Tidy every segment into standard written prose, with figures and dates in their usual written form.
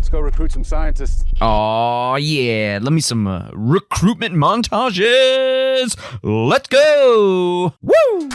Let's go recruit some scientists. Oh yeah, let me some recruitment montages. Let's go. Woo!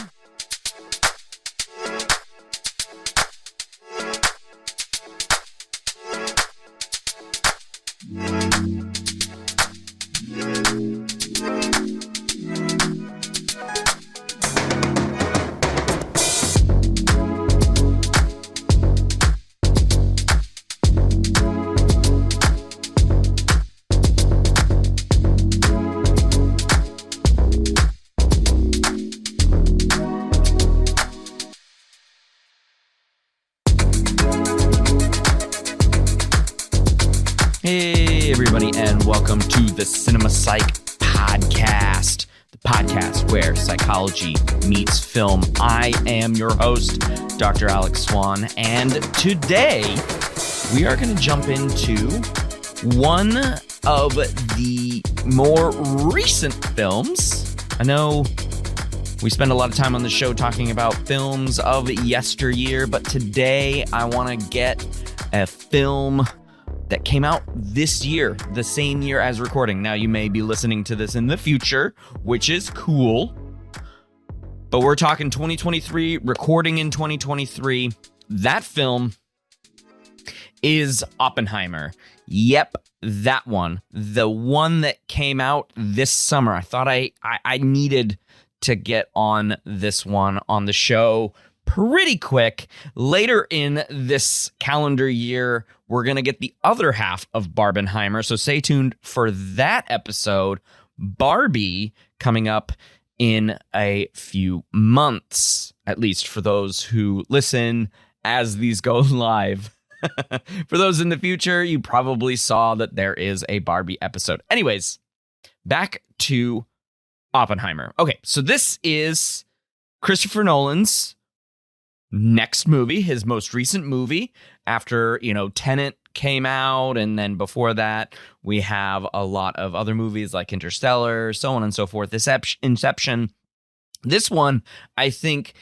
Hey, everybody, and welcome to the Cinema Psych Podcast, the podcast where psychology meets film. I am your host, Dr. Alex Swan, and today we are going to jump into one of the more recent films. I know we spend a lot of time on the show talking about films of yesteryear, but today I want to get a film that came out this year, the same year as recording. Now, you may be listening to this in the future, which is cool, but we're talking 2023, recording in 2023. That film is Oppenheimer. Yep, that one. The one that came out this summer. I thought I needed to get on this one on the show pretty quick. Later in this calendar year, we're going to get the other half of Barbenheimer, so stay tuned for that episode. Barbie coming up in a few months, at least for those who listen as these go live. For those in the future, you probably saw that there is a Barbie episode. Anyways, back to Oppenheimer. Okay, so this is Christopher Nolan's next movie, his most recent movie after, Tenet came out. And then before that, we have a lot of other movies like Interstellar, so on and so forth. Inception. This one, I think,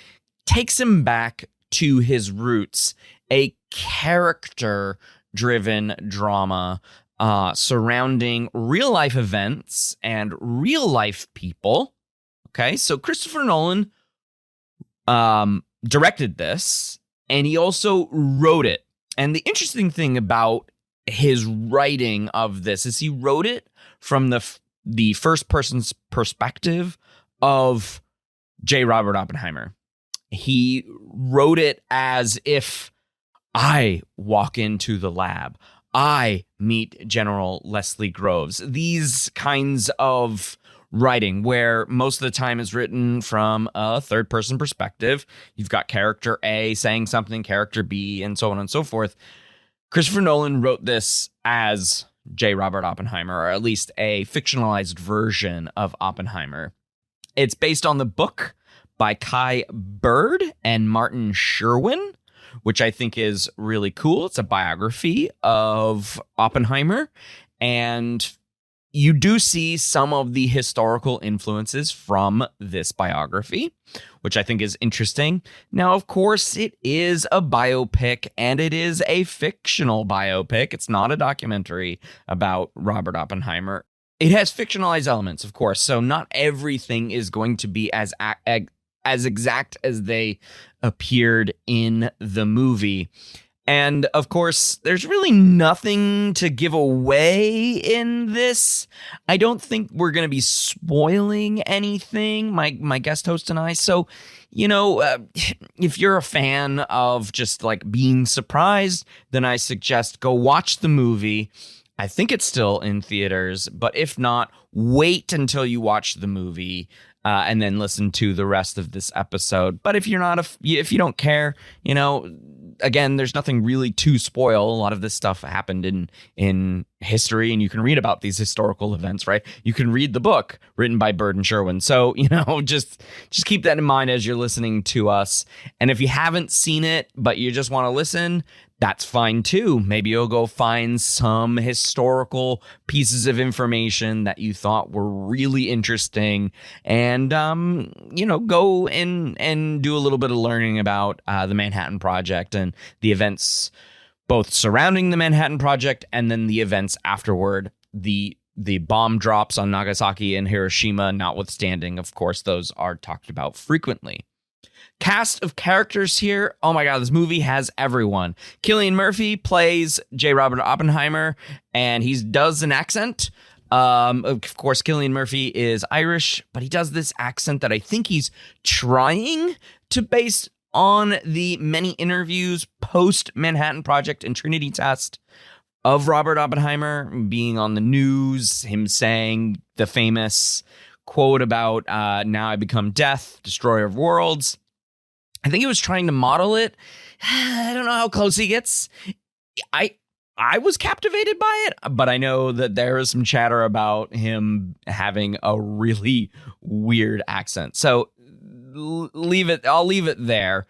takes him back to his roots, a character-driven drama surrounding real-life events and real-life people. Okay, so Christopher Nolan directed this, and he also wrote it. And the interesting thing about his writing of this is he wrote it from the first person's perspective of J. Robert Oppenheimer. He wrote it as if I walk into the lab, I meet General Leslie Groves. These kinds of writing, where most of the time is written from a third-person perspective. You've got character A saying something, character B, and so on and so forth. Christopher Nolan wrote this as J. Robert Oppenheimer, or at least a fictionalized version of Oppenheimer. It's based on the book by Kai Bird and Martin Sherwin, which I think is really cool. It's a biography of Oppenheimer, and you do see some of the historical influences from this biography, which I think is interesting. Now, of course, it is a biopic, and it is a fictional biopic. It's not a documentary about Robert Oppenheimer. It has fictionalized elements, of course, so not everything is going to be as exact as they appeared in the movie. And, of course, there's really nothing to give away in this. I don't think we're going to be spoiling anything, my guest host and I. So, if you're a fan of just, being surprised, then I suggest go watch the movie. I think it's still in theaters, but if not, wait until you watch the movie and then listen to the rest of this episode. But if you're not, if you don't care, again, there's nothing really to spoil. A lot of this stuff happened in history, and you can read about these historical events, right? You can read the book written by Bird and Sherwin. So, just keep that in mind as you're listening to us. And if you haven't seen it, but you just want to listen, that's fine too. Maybe you'll go find some historical pieces of information that you thought were really interesting, and go and do a little bit of learning about the Manhattan Project and the events both surrounding the Manhattan Project and then the events afterward. The bomb drops on Nagasaki and Hiroshima notwithstanding, of course, those are talked about frequently. Cast of characters here. Oh my God, this movie has everyone. Cillian Murphy plays J. Robert Oppenheimer, and he does an accent. Of course, Cillian Murphy is Irish, but he does this accent that I think he's trying to base on the many interviews post Manhattan Project and Trinity Test of Robert Oppenheimer being on the news, him saying the famous quote about now I become death, destroyer of worlds. I think he was trying to model it. I don't know how close he gets. I was captivated by it, but I know that there is some chatter about him having a really weird accent. So leave it. I'll leave it there.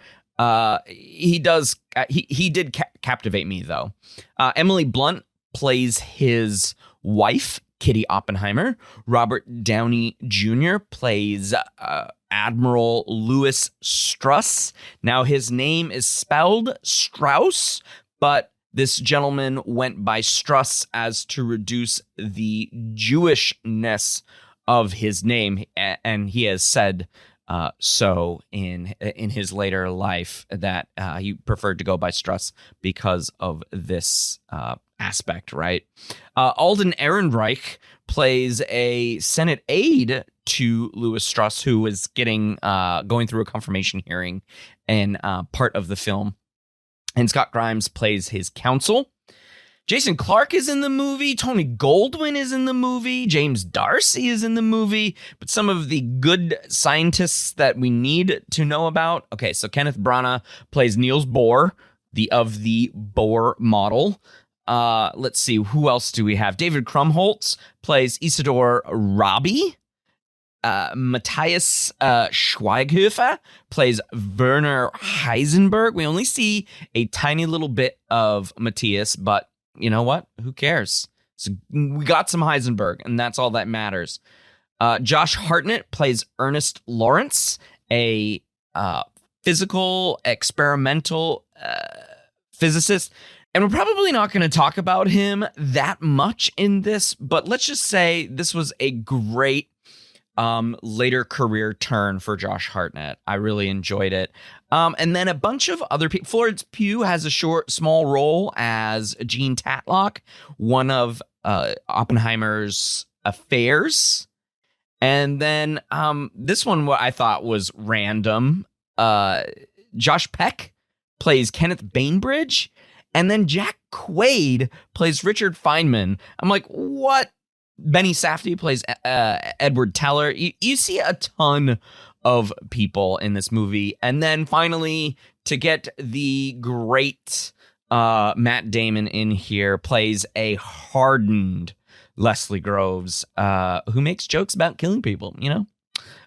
He did captivate me though. Emily Blunt plays his wife, Kitty Oppenheimer. Robert Downey Jr. plays Admiral Louis Strauss. Now, his name is spelled Strauss, but this gentleman went by Strauss as to reduce the Jewishness of his name, and he has said so in his later life that he preferred to go by Strauss because of this aspect, right? Alden Ehrenreich plays a Senate aide to Louis Strauss, who is going through a confirmation hearing in part of the film. And Scott Grimes plays his counsel. Jason Clarke is in the movie. Tony Goldwyn is in the movie. James Darcy is in the movie. But some of the good scientists that we need to know about. Okay, so Kenneth Branagh plays Niels Bohr, of the Bohr model. Let's see, who else do we have? David Krumholtz plays Isidor Rabi. Matthias Schweighöfer plays Werner Heisenberg. We only see a tiny little bit of Matthias, but you know what? Who cares? So we got some Heisenberg, and that's all that matters. Josh Hartnett plays Ernest Lawrence, a physical experimental physicist. And we're probably not going to talk about him that much in this, but let's just say this was a great later career turn for Josh Hartnett. I really enjoyed it. And then a bunch of other people. Florence Pugh has a small role as Jean Tatlock, one of Oppenheimer's affairs. And then this one, what I thought was random. Josh Peck plays Kenneth Bainbridge. And then Jack Quaid plays Richard Feynman. I'm like, what? Benny Safdie plays Edward Teller. You see a ton of people in this movie. And then finally, to get the great Matt Damon in here, plays a hardened Leslie Groves, who makes jokes about killing people, you know?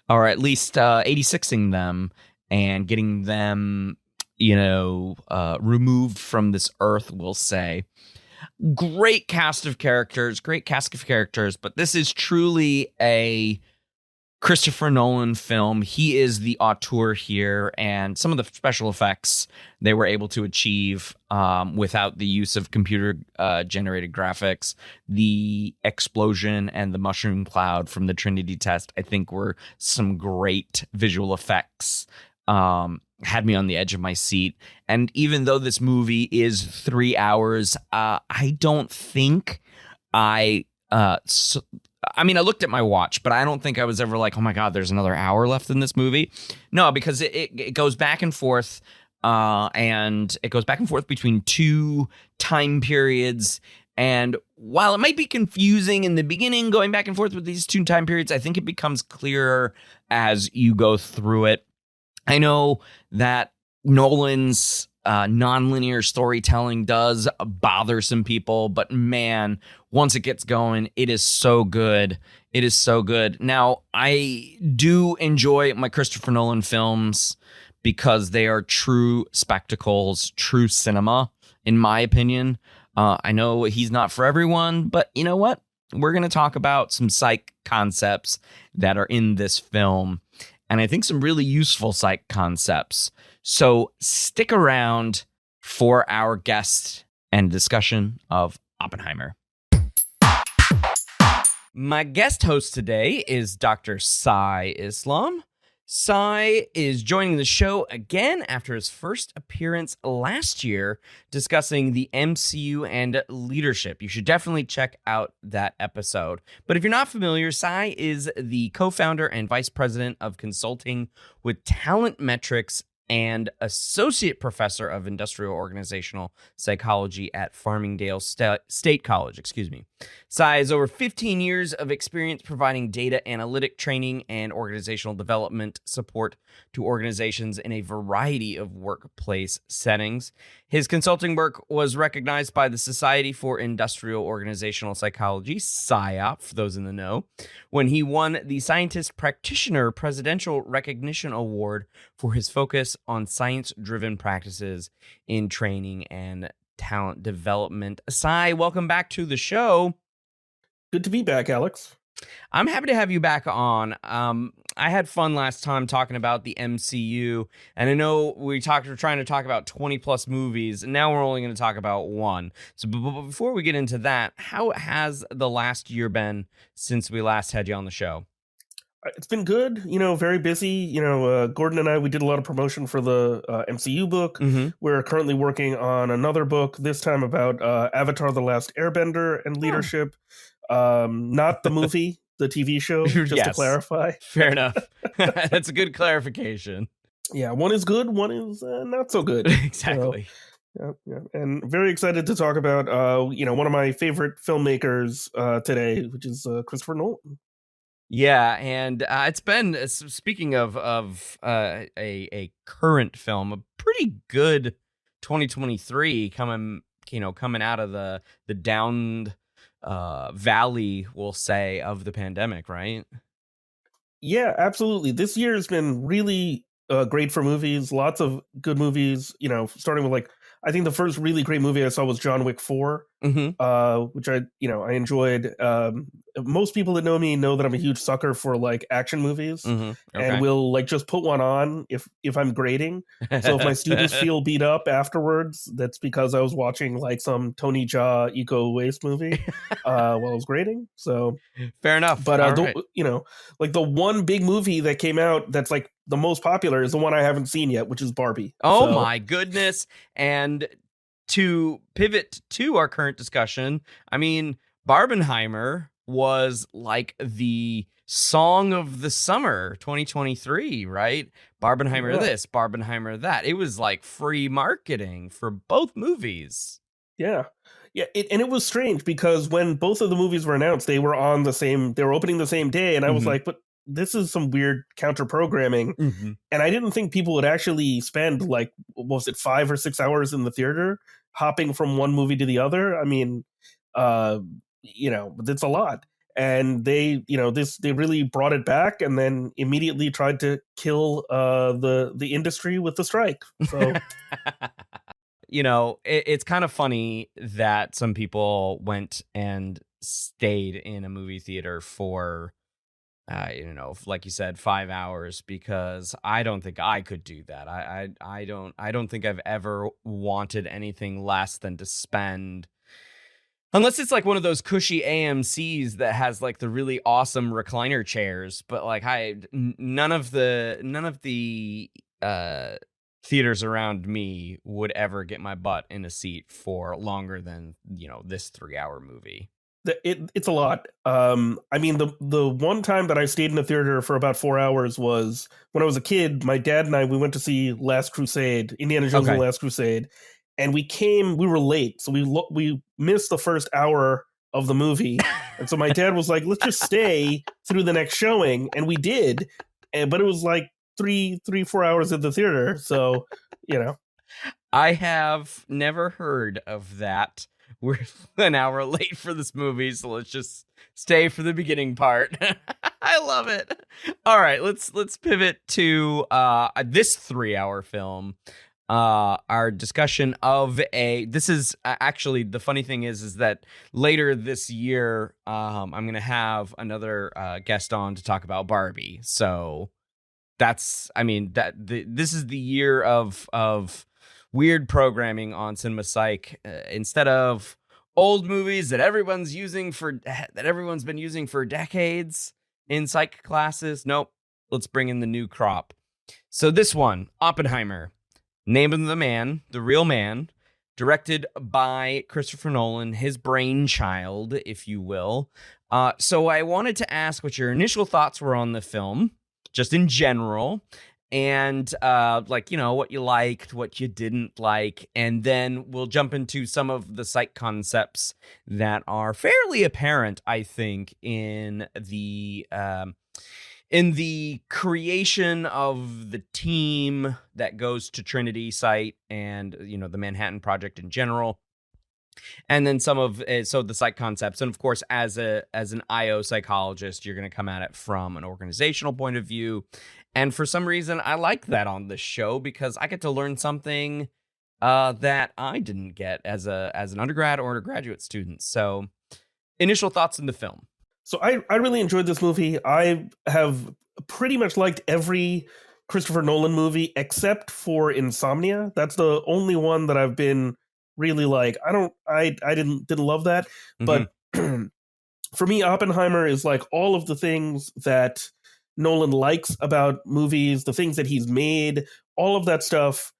Or at least 86ing them and getting them, removed from this earth, we'll say. Great cast of characters, but this is truly a Christopher Nolan film. He is the auteur here, and some of the special effects they were able to achieve without the use of computer generated graphics. The explosion and the mushroom cloud from the Trinity Test, I think, were some great visual effects. Had me on the edge of my seat. And even though this movie is 3 hours, I don't think I looked at my watch, but I don't think I was ever like, oh my God, there's another hour left in this movie. No, because it goes back and forth, and it goes back and forth between two time periods. And while it might be confusing in the beginning, going back and forth with these two time periods, I think it becomes clearer as you go through it. I know that Nolan's nonlinear storytelling does bother some people, but man, once it gets going, it is so good. It is so good. Now, I do enjoy my Christopher Nolan films because they are true spectacles, true cinema, in my opinion. I know he's not for everyone, but you know what? We're going to talk about some psych concepts that are in this film. And I think some really useful psych concepts. So stick around for our guest and a discussion of Oppenheimer. My guest host today is Dr. Sai Islam. Sai is joining the show again after his first appearance last year discussing the MCU and leadership. You should definitely check out that episode. But if you're not familiar, Sai is the co-founder and vice president of consulting with Talent Metrics and associate professor of industrial organizational psychology at Farmingdale State College, Sai has over 15 years of experience providing data analytic training and organizational development support to organizations in a variety of workplace settings. His consulting work was recognized by the Society for Industrial Organizational Psychology, SIOP, for those in the know, when he won the Scientist Practitioner Presidential Recognition Award for his focus on science-driven practices in training and talent development. Sai, welcome back to the show. Good to be back, Alex. I'm happy to have you back on. I had fun last time talking about the MCU, and I know we're trying to talk about 20 plus movies, and now we're only going to talk about one. So before we get into that, how has the last year been since we last had you on the show? It's been good, very busy. Gordon and I, we did a lot of promotion for the MCU book. Mm-hmm. We're currently working on another book, this time about Avatar: The Last Airbender and leadership. Not the movie, the TV show, just to clarify. Fair enough. That's a good clarification. Yeah, one is good, one is not so good. Exactly. So, yeah. And very excited to talk about, one of my favorite filmmakers today, which is Christopher Nolan. Yeah, and it's been, speaking of a current film, a pretty good 2023 coming out of the downed valley, we'll say, of the pandemic, right? Yeah, absolutely. This year has been really great for movies. Lots of good movies, starting with I think the first really great movie I saw was John Wick 4, which I enjoyed. Most people that know me know that I'm a huge sucker for action movies, and will just put one on if I'm grading. So if my students feel beat up afterwards, that's because I was watching some Tony Jaa eco waste movie while I was grading. So fair enough. But the one big movie that came out that's the most popular is the one I haven't seen yet, which is Barbie. Oh my goodness. And to pivot to our current discussion, I mean, Barbenheimer was the song of the summer 2023, right? Barbenheimer this, Barbenheimer that. It was free marketing for both movies. Yeah. Yeah, and it was strange because when both of the movies were announced, they were opening the same day, and I was but this is some weird counter programming. And I didn't think people would actually spend what was it, 5 or 6 hours in the theater hopping from one movie to the other. I mean, it's a lot. And they really brought it back and then immediately tried to kill the industry with the strike. So it's kind of funny that some people went and stayed in a movie theater for like you said, 5 hours, because I don't think I could do that. I don't think I've ever wanted anything less than to spend, unless it's one of those cushy AMCs that has the really awesome recliner chairs, but none of the theaters around me would ever get my butt in a seat for longer than this 3-hour movie. It's a lot. I mean, the one time that I stayed in the theater for about 4 hours was when I was a kid. My dad and we went to see Indiana Jones and the Last Crusade, and we were late, so we missed the first hour of the movie, and so my dad was like, "Let's just stay through the next showing," and we did, but it was 4 hours at the theater, so I have never heard of that. We're an hour late for this movie, so let's just stay for the beginning part. I love it. All right, let's pivot to this 3-hour film. Our discussion of this is actually, the funny thing is that later this year, I'm going to have another guest on to talk about Barbie. So this is the year of weird programming on Cinema Psych. Instead of old movies that everyone's been using for decades in psych classes, nope, let's bring in the new crop. So this one, Oppenheimer, Name of the Man, the real man, directed by Christopher Nolan, his brainchild, if you will. So I wanted to ask what your initial thoughts were on the film, just in general, and what you liked, what you didn't like, and then we'll jump into some of the psych concepts that are fairly apparent, I think, in the creation of the team that goes to Trinity site and, the Manhattan Project in general. And then some of the psych concepts. And of course, as an IO psychologist, you're going to come at it from an organizational point of view. And for some reason, I like that on this show because I get to learn something that I didn't get as an undergrad or a graduate student. So initial thoughts in the film. So I really enjoyed this movie. I have pretty much liked every Christopher Nolan movie except for Insomnia. That's the only one that I've been really like. I didn't love that. But for me, Oppenheimer is like all of the things that Nolan likes about movies, the things that he's made, all of that stuff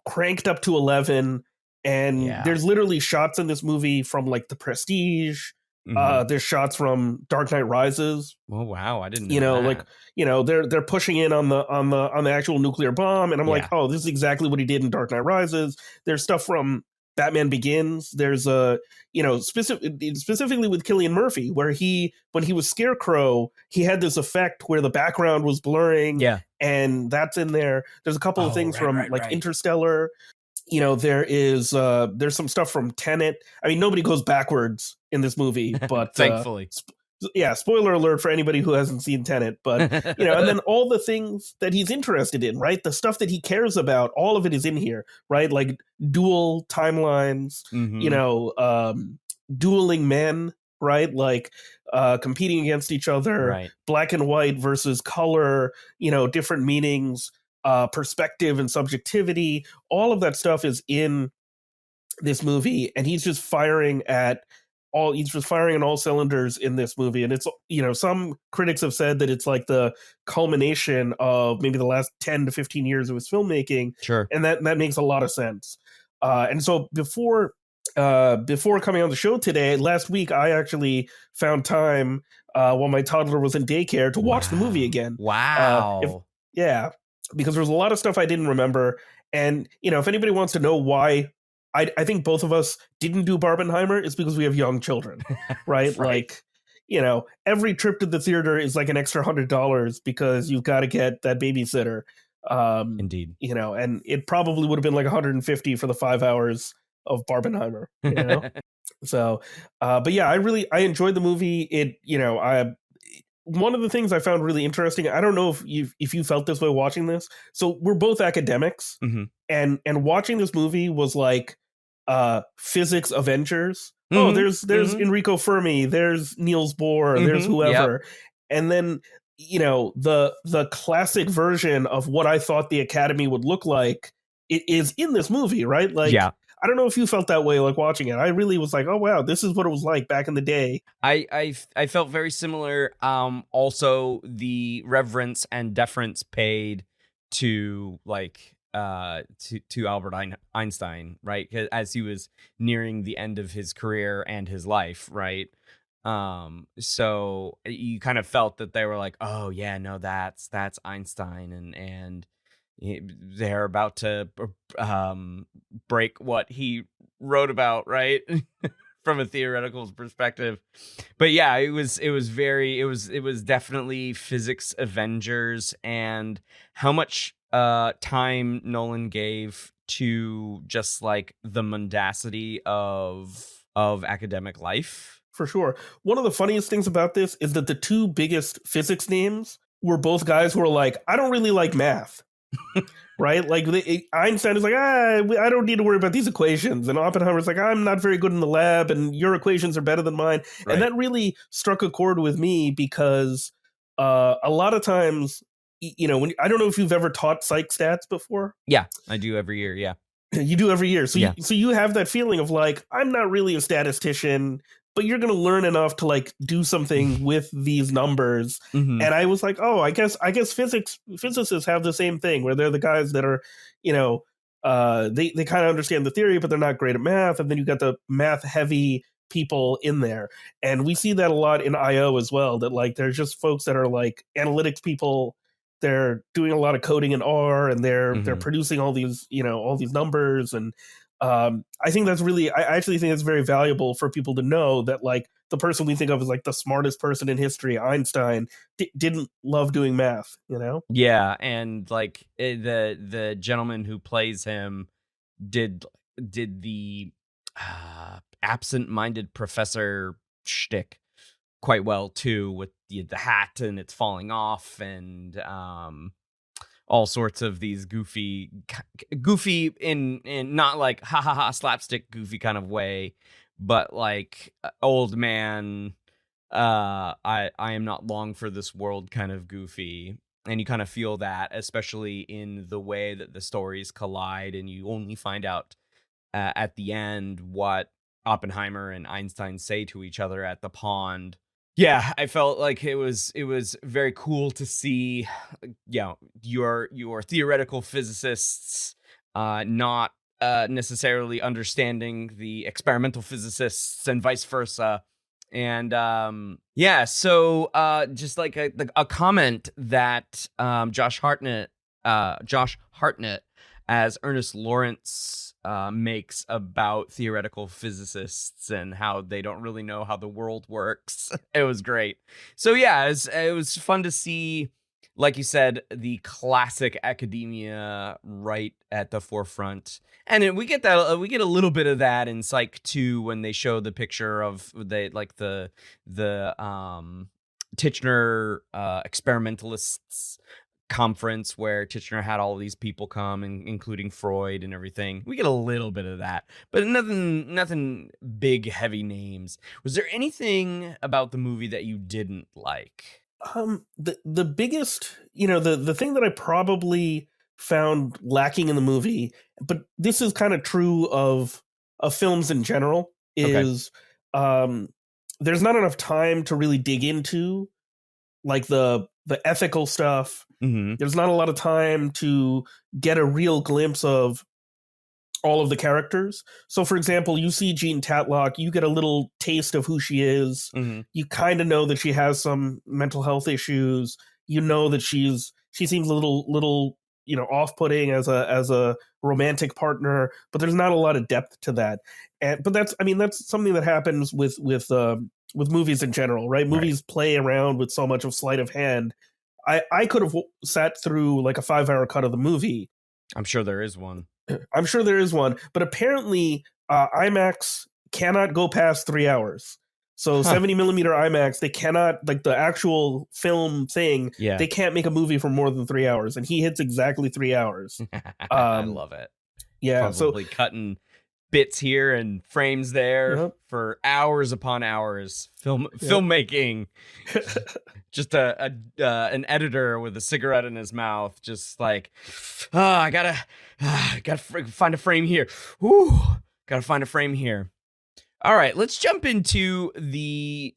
cranked up to 11. And there's literally shots in this movie from like The Prestige. There's shots from Dark Knight Rises. Oh wow, I didn't know that. They're pushing in on the actual nuclear bomb, and I'm like, oh, this is exactly what he did in Dark Knight Rises. There's stuff from Batman Begins. There's specifically with Cillian Murphy, where when he was Scarecrow, he had this effect where the background was blurring. And that's in there. There's a couple of things from Interstellar. There's some stuff from Tenet. I mean, nobody goes backwards in this movie, but thankfully. Spoiler alert for anybody who hasn't seen Tenet, but and then all the things that he's interested in, right? The stuff that he cares about, all of it is in here, right? Like dual timelines, dueling men, right? Like competing against each other, black and white versus color, different meanings, perspective and subjectivity. All of that stuff is in this movie, and he's just firing on all cylinders in this movie. And it's, some critics have said that it's like the culmination of maybe the last 10 to 15 years of his filmmaking. Sure. And that makes a lot of sense. And so before coming on the show today, last week, I actually found time while my toddler was in daycare to watch the movie again. Wow. Because there was a lot of stuff I didn't remember. And, if anybody wants to know why I think both of us didn't do Barbenheimer, it's because we have young children, right? Like, every trip to the theater is like an extra $100 because you've got to get that babysitter. Indeed. And it probably would have been like $150 for the 5 hours of Barbenheimer, So, but yeah, I enjoyed the movie. One of the things I found really interesting, I don't know if you felt this way watching this. So we're both academics, and watching this movie was like physics Avengers. Oh, there's Enrico Fermi, there's Niels Bohr, there's whoever. And then, the classic version of what I thought the Academy would look like, it is in this movie, right? Like, I don't know if you felt that way, like watching it. I really was like, oh wow, this is what it was like back in the day. I felt very similar. Also, the reverence and deference paid to to Albert Einstein, right? As he was nearing the end of his career and his life, right? So you kind of felt that they were like, oh yeah, no, that's Einstein, and they're about to break what he wrote about, right? From a theoretical perspective. But yeah, it was definitely physics Avengers, and how much time Nolan gave to just like the mundacity of academic life. For sure. One of the funniest things about this is that the two biggest physics names were both guys who were like, I don't really like math. Right? Like Einstein is like, I don't need to worry about these equations. And Oppenheimer's like, I'm not very good in the lab and your equations are better than mine. Right. And that really struck a chord with me because a lot of times, I don't know if you've ever taught psych stats before. Yeah, I do every year. Yeah. You do every year. So Yeah. you have that feeling of like, I'm not really a statistician, but you're going to learn enough to like do something with these numbers. Mm-hmm. And I was like, oh, I guess physicists have the same thing where they're the guys that are, they kind of understand the theory, but they're not great at math. And then you got the math heavy people in there. And we see that a lot in IO as well, that like there's just folks that are like analytics people. They're doing a lot of coding in R, and they're producing all these numbers. And I think that's really, I actually think it's very valuable for people to know that like the person we think of as like the smartest person in history, Einstein, didn't love doing math. Yeah, and like the gentleman who plays him did the absent-minded professor shtick quite well too, with the hat and it's falling off, and all sorts of these goofy in not like ha ha ha slapstick goofy kind of way, but like old man, I am not long for this world kind of goofy. And you kind of feel that, especially in the way that the stories collide, and you only find out at the end what Oppenheimer and Einstein say to each other at the pond. Yeah, I felt like it was very cool to see, your theoretical physicists not necessarily understanding the experimental physicists and vice versa. And so just like a comment that Josh Hartnett as Ernest Lawrence makes about theoretical physicists and how they don't really know how the world works. It was great. So yeah, it was fun to see, like you said, the classic academia right at the forefront. And we get we get a little bit of that in Psych 2 when they show the picture of the Titchener experimentalists conference where Titchener had all these people come, including Freud and everything. We get a little bit of that, but nothing big, heavy names. Was there anything about the movie that you didn't like? The biggest, the thing that I probably found lacking in the movie, but this is kind of true of films in general, is there's not enough time to really dig into like the ethical stuff. Mm-hmm. There's not a lot of time to get a real glimpse of all of the characters. So, for example, you see Jean Tatlock, you get a little taste of who she is. Mm-hmm. You kind of know that she has some mental health issues. You know that she seems a little off-putting as a romantic partner, but there's not a lot of depth to that. But that's something that happens with movies in general, right? Movies play around with so much of sleight of hand. I could have sat through like a 5-hour cut of the movie. I'm sure there is one. I'm sure there is one, but apparently IMAX cannot go past 3 hours. So 70 millimeter IMAX, they cannot, like the actual film thing, they can't make a movie for more than 3 hours, and he hits exactly 3 hours. I love it. Yeah, probably cutting bits here and frames there for hours upon hours. Filmmaking. Just an editor with a cigarette in his mouth, just like, I gotta find a frame here. Ooh, gotta find a frame here. All right, let's jump into the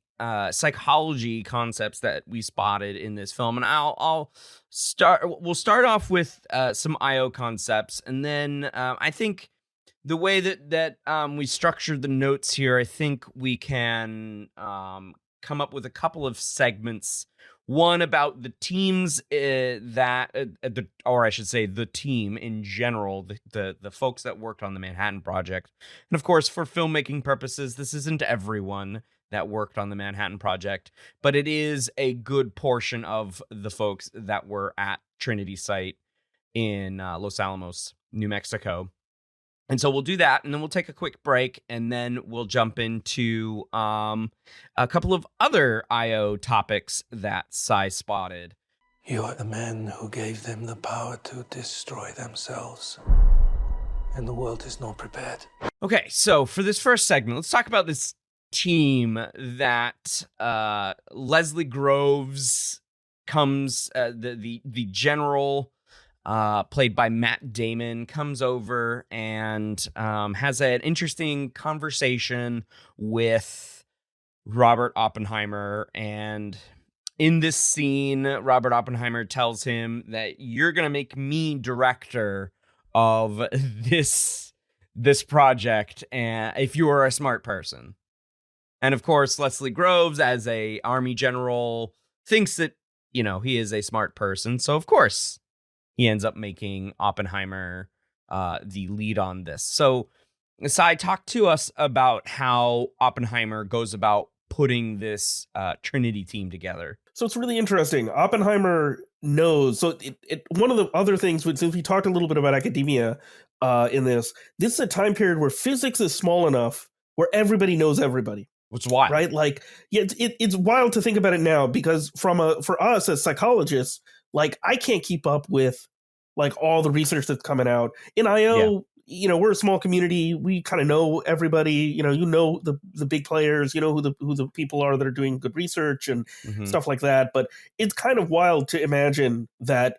psychology concepts that we spotted in this film, and we'll start off with some IO concepts, and then I think the way that we structured the notes here, I think we can come up with a couple of segments. One about the teams or I should say the team in general, the folks that worked on the Manhattan Project. And of course, for filmmaking purposes, this isn't everyone that worked on the Manhattan Project, but it is a good portion of the folks that were at Trinity site in Los Alamos, New Mexico. And so we'll do that, and then we'll take a quick break, and then we'll jump into a couple of other IO topics that Sai spotted. You are the man who gave them the power to destroy themselves, and the world is not prepared. Okay, so for this first segment, let's talk about this team that Leslie Groves comes, the general played by Matt Damon, comes over and has an interesting conversation with Robert Oppenheimer. And in this scene, Robert Oppenheimer tells him that you're going to make me director of this project, and if you are a smart person. And of course, Leslie Groves, as a army general, thinks that, he is a smart person. So of course, he ends up making Oppenheimer the lead on this. So, Sai, talk to us about how Oppenheimer goes about putting this Trinity team together. So it's really interesting. Oppenheimer knows. So one of the other things, since we talked a little bit about academia in this is a time period where physics is small enough where everybody knows everybody. Which is wild, right? Like, yeah, it's wild to think about it now, because for us as psychologists, like, I can't keep up with like all the research that's coming out in IO. Yeah. We're a small community. We kind of know everybody. The big players. Who the people are that are doing good research and stuff like that. But it's kind of wild to imagine that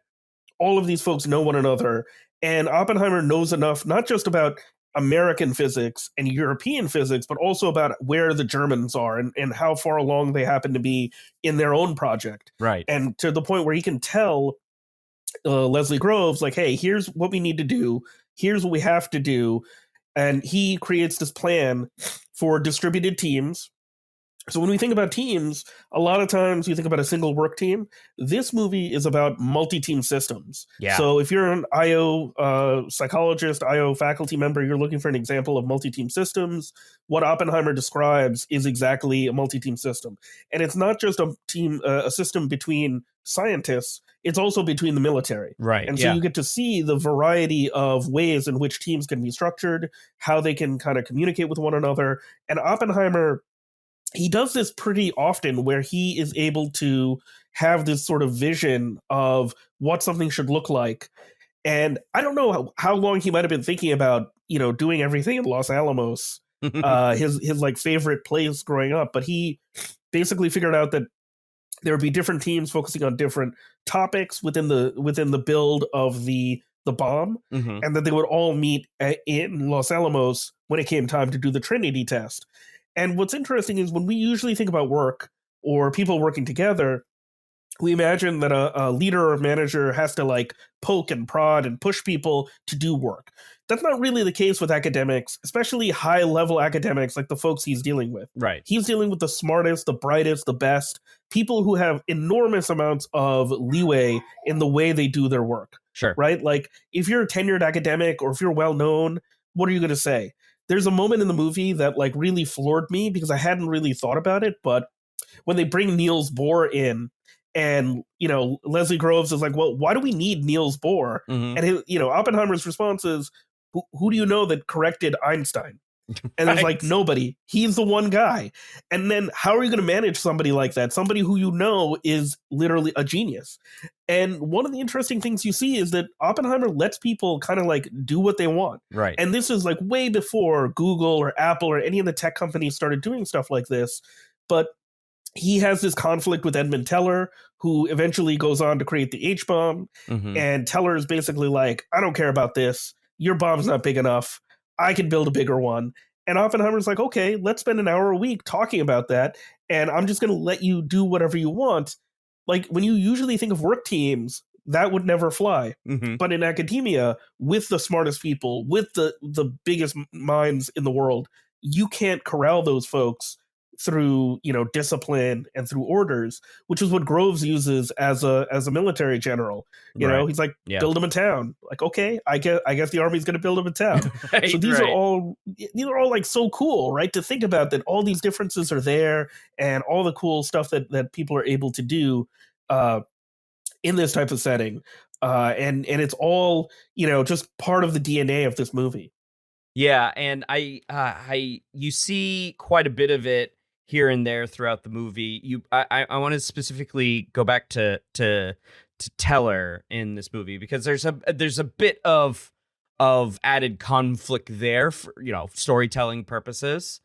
all of these folks know one another, and Oppenheimer knows enough not just about American physics and European physics, but also about where the Germans are and how far along they happen to be in their own project. Right. And to the point where he can tell Leslie Groves, like, hey, here's what we need to do. Here's what we have to do. And he creates this plan for distributed teams. So when we think about teams, a lot of times we think about a single work team. This movie is about multi-team systems. Yeah. So if you're an IO psychologist, IO faculty member, you're looking for an example of multi-team systems. What Oppenheimer describes is exactly a multi-team system. And it's not just a system between scientists, it's also between the military. Right. And so you get to see the variety of ways in which teams can be structured, how they can kind of communicate with one another. And Oppenheimer, he does this pretty often, where he is able to have this sort of vision of what something should look like. And I don't know how long he might have been thinking about, doing everything in Los Alamos, his like favorite place growing up. But he basically figured out that there would be different teams focusing on different topics within the build of the bomb, and that they would all meet in Los Alamos when it came time to do the Trinity test. And what's interesting is when we usually think about work or people working together, we imagine that a leader or manager has to like poke and prod and push people to do work. That's not really the case with academics, especially high-level academics like the folks he's dealing with. Right. He's dealing with the smartest, the brightest, the best, people who have enormous amounts of leeway in the way they do their work. Sure. Right? Like, if you're a tenured academic or if you're well-known, what are you going to say? There's a moment in the movie that like really floored me because I hadn't really thought about it, but when they bring Niels Bohr in, and Leslie Groves is like, well, why do we need Niels Bohr? And Oppenheimer's response is, who do you know that corrected Einstein? And there's like nobody. He's the one guy. And then how are you going to manage somebody like that? Somebody who is literally a genius. And one of the interesting things you see is that Oppenheimer lets people kind of like do what they want. Right. And this is like way before Google or Apple or any of the tech companies started doing stuff like this. But he has this conflict with Edmund Teller, who eventually goes on to create the H-bomb. And Teller is basically like, I don't care about this. Your bomb's not big enough. I can build a bigger one. And Oppenheimer's like, okay, let's spend an hour a week talking about that. And I'm just going to let you do whatever you want. Like, when you usually think of work teams, that would never fly. But in academia, with the smartest people, with the biggest minds in the world, you can't corral those folks through discipline and through orders, which is what Groves uses as a military general. He's like, build him a town. Like, okay, I guess the army's going to build him a town. Right, so these are all like so cool, right? To think about that all these differences are there, and all the cool stuff that people are able to do in this type of setting, and it's all just part of the DNA of this movie. Yeah, and you see quite a bit of it here and there throughout the movie. I want to specifically go back to Teller in this movie, because there's a bit of added conflict there for storytelling purposes.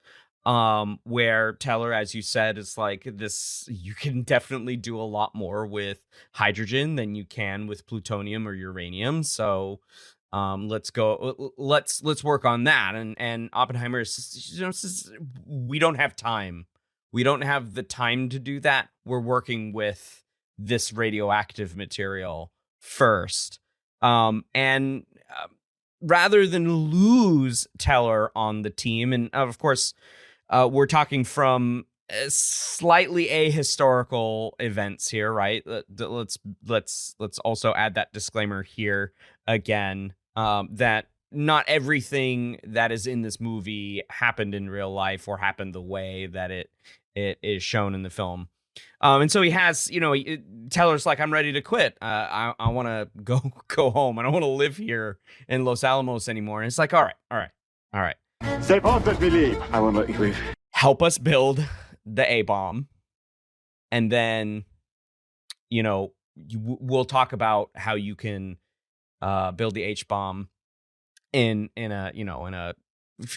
where Teller, as you said, is like this, you can definitely do a lot more with hydrogen than you can with plutonium or uranium. So let's work on that. And Oppenheimer says, we don't have time. We don't have the time to do that. We're working with this radioactive material first. And rather than lose Teller on the team, and of course, we're talking from slightly ahistorical events here, right? Let's also add that disclaimer here again, that not everything that is in this movie happened in real life or happened the way that it is shown in the film. And so he has, Teller's like, I'm ready to quit. I want to go home. I don't want to live here in Los Alamos anymore. And it's like, all right. Stay put, let me leave. I won't let you leave. Help us build the A-bomb. And then, we'll talk about how you can build the H-bomb in a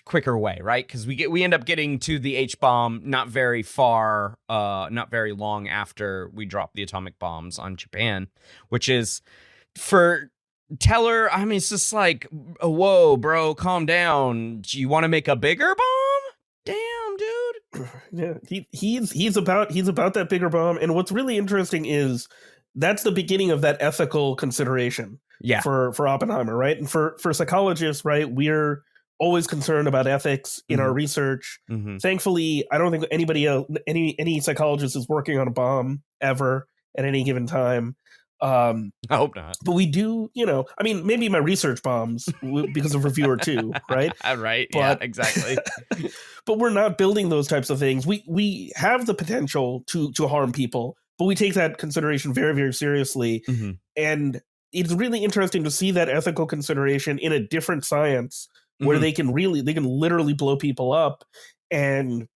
quicker way, right? Because we end up getting to the H-bomb not very long after we drop the atomic bombs on Japan, which is for Teller. I mean, it's just like, whoa, bro, calm down. Do you want to make a bigger bomb? Damn, dude. Yeah, he's about that bigger bomb. And what's really interesting is that's the beginning of that ethical consideration. Yeah. For Oppenheimer, right? And for psychologists, right, we're always concerned about ethics in our research. Mm-hmm. Thankfully, I don't think anybody else, any psychologist is working on a bomb ever at any given time. I hope not. But we do, I mean, maybe my research bombs because of Reviewer 2, right? Right. Yeah, exactly. But we're not building those types of things. We have the potential to harm people, but we take that consideration very, very seriously. Mm-hmm. And it's really interesting to see that ethical consideration in a different science where they can literally blow people up. And,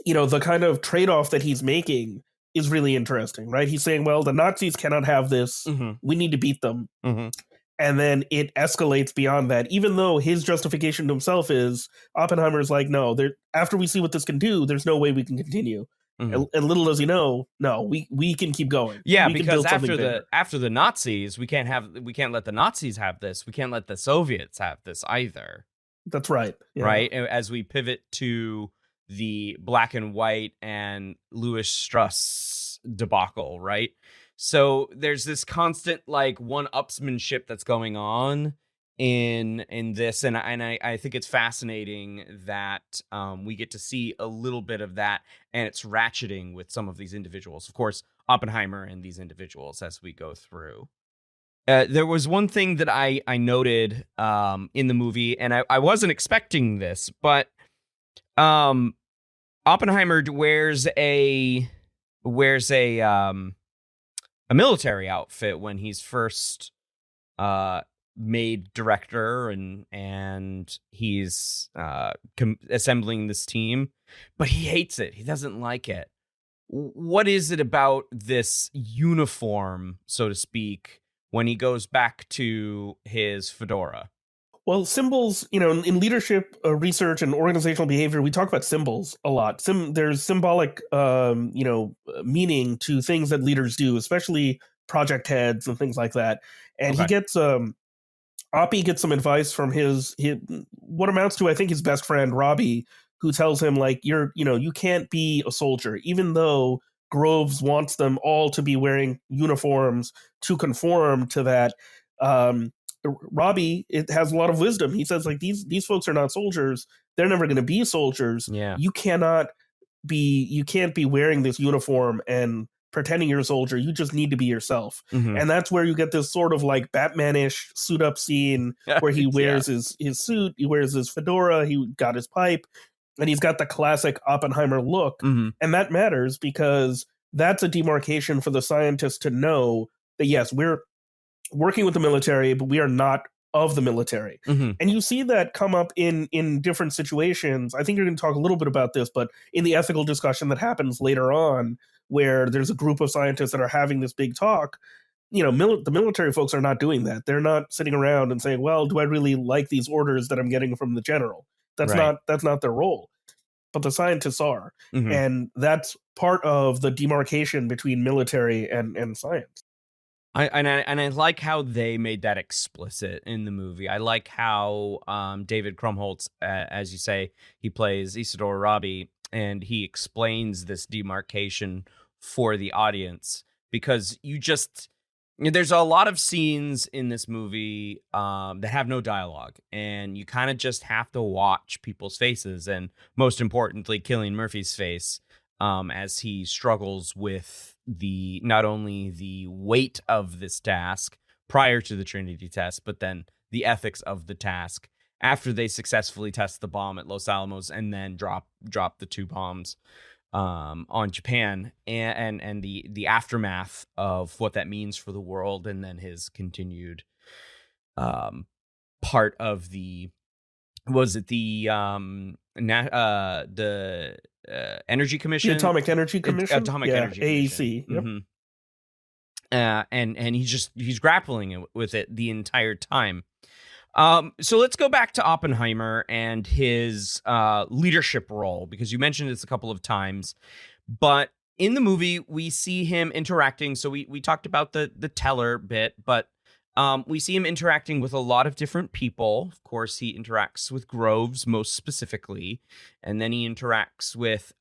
the kind of trade-off that he's making is really interesting, right? He's saying, well, the Nazis cannot have this. Mm-hmm. We need to beat them. Mm-hmm. And then it escalates beyond that, even though his justification to himself is Oppenheimer's like, no, after we see what this can do, there's no way we can continue. Mm-hmm. And little does he know, no, we can keep going. Yeah, because after the Nazis, we can't let the Nazis have this. We can't let the Soviets have this either. That's right. Yeah. Right? As we pivot to the black and white and Louis Strauss debacle, right? So there's this constant like one-upsmanship that's going on in this, and I think it's fascinating that we get to see a little bit of that, and it's ratcheting with some of these individuals. Of course, Oppenheimer and these individuals as we go through. There was one thing that I noted in the movie, and I wasn't expecting this, but Oppenheimer wears a military outfit when he's first made director, and he's assembling this team, but he hates it. He doesn't like it. What is it about this uniform, so to speak, when he goes back to his fedora? Well, symbols, in leadership research and organizational behavior, we talk about symbols a lot. There's symbolic, meaning to things that leaders do, especially project heads and things like that. And he gets, Oppie gets some advice from his what amounts to, I think, his best friend, Robbie, who tells him, like, you can't be a soldier, even though Groves wants them all to be wearing uniforms to conform to that. Robbie, it has a lot of wisdom. He says, like, these folks are not soldiers. They're never going to be soldiers. Yeah. You can't be wearing this uniform and pretending you're a soldier. You just need to be yourself. Mm-hmm. And that's where you get this sort of like Batman-ish suit up scene where he wears his suit, he wears his fedora, he got his pipe, and he's got the classic Oppenheimer look. Mm-hmm. And that matters because that's a demarcation for the scientists to know that, yes, we're working with the military, but we are not of the military. Mm-hmm. And you see that come up in different situations. I think you're going to talk a little bit about this, but in the ethical discussion that happens later on, where there's a group of scientists that are having this big talk, the military folks are not doing that. They're not sitting around and saying, well, do I really like these orders that I'm getting from the general? That's not their role. but the scientists are. Mm-hmm. And that's part of the demarcation between military and science. I like how they made that explicit in the movie. I like how David Krumholtz, as you say, he plays Isidore Rabi, and he explains this demarcation for the audience, because there's a lot of scenes in this movie that have no dialogue, and you kind of just have to watch people's faces, and most importantly, Cillian Murphy's face, as he struggles with not only the weight of this task prior to the Trinity test, but then the ethics of the task after they successfully test the bomb at Los Alamos and then drop the 2 bombs on Japan, and the aftermath of what that means for the world, and then his continued part of the Energy Commission, The Atomic Energy Commission, Energy AEC. Commission. Yep. And he's grappling with it the entire time. So let's go back to Oppenheimer and his leadership role, because you mentioned this a couple of times, but in the movie we see him interacting. So we talked about the teller bit, but we see him interacting with a lot of different people. Of course, he interacts with Groves most specifically, and then he interacts with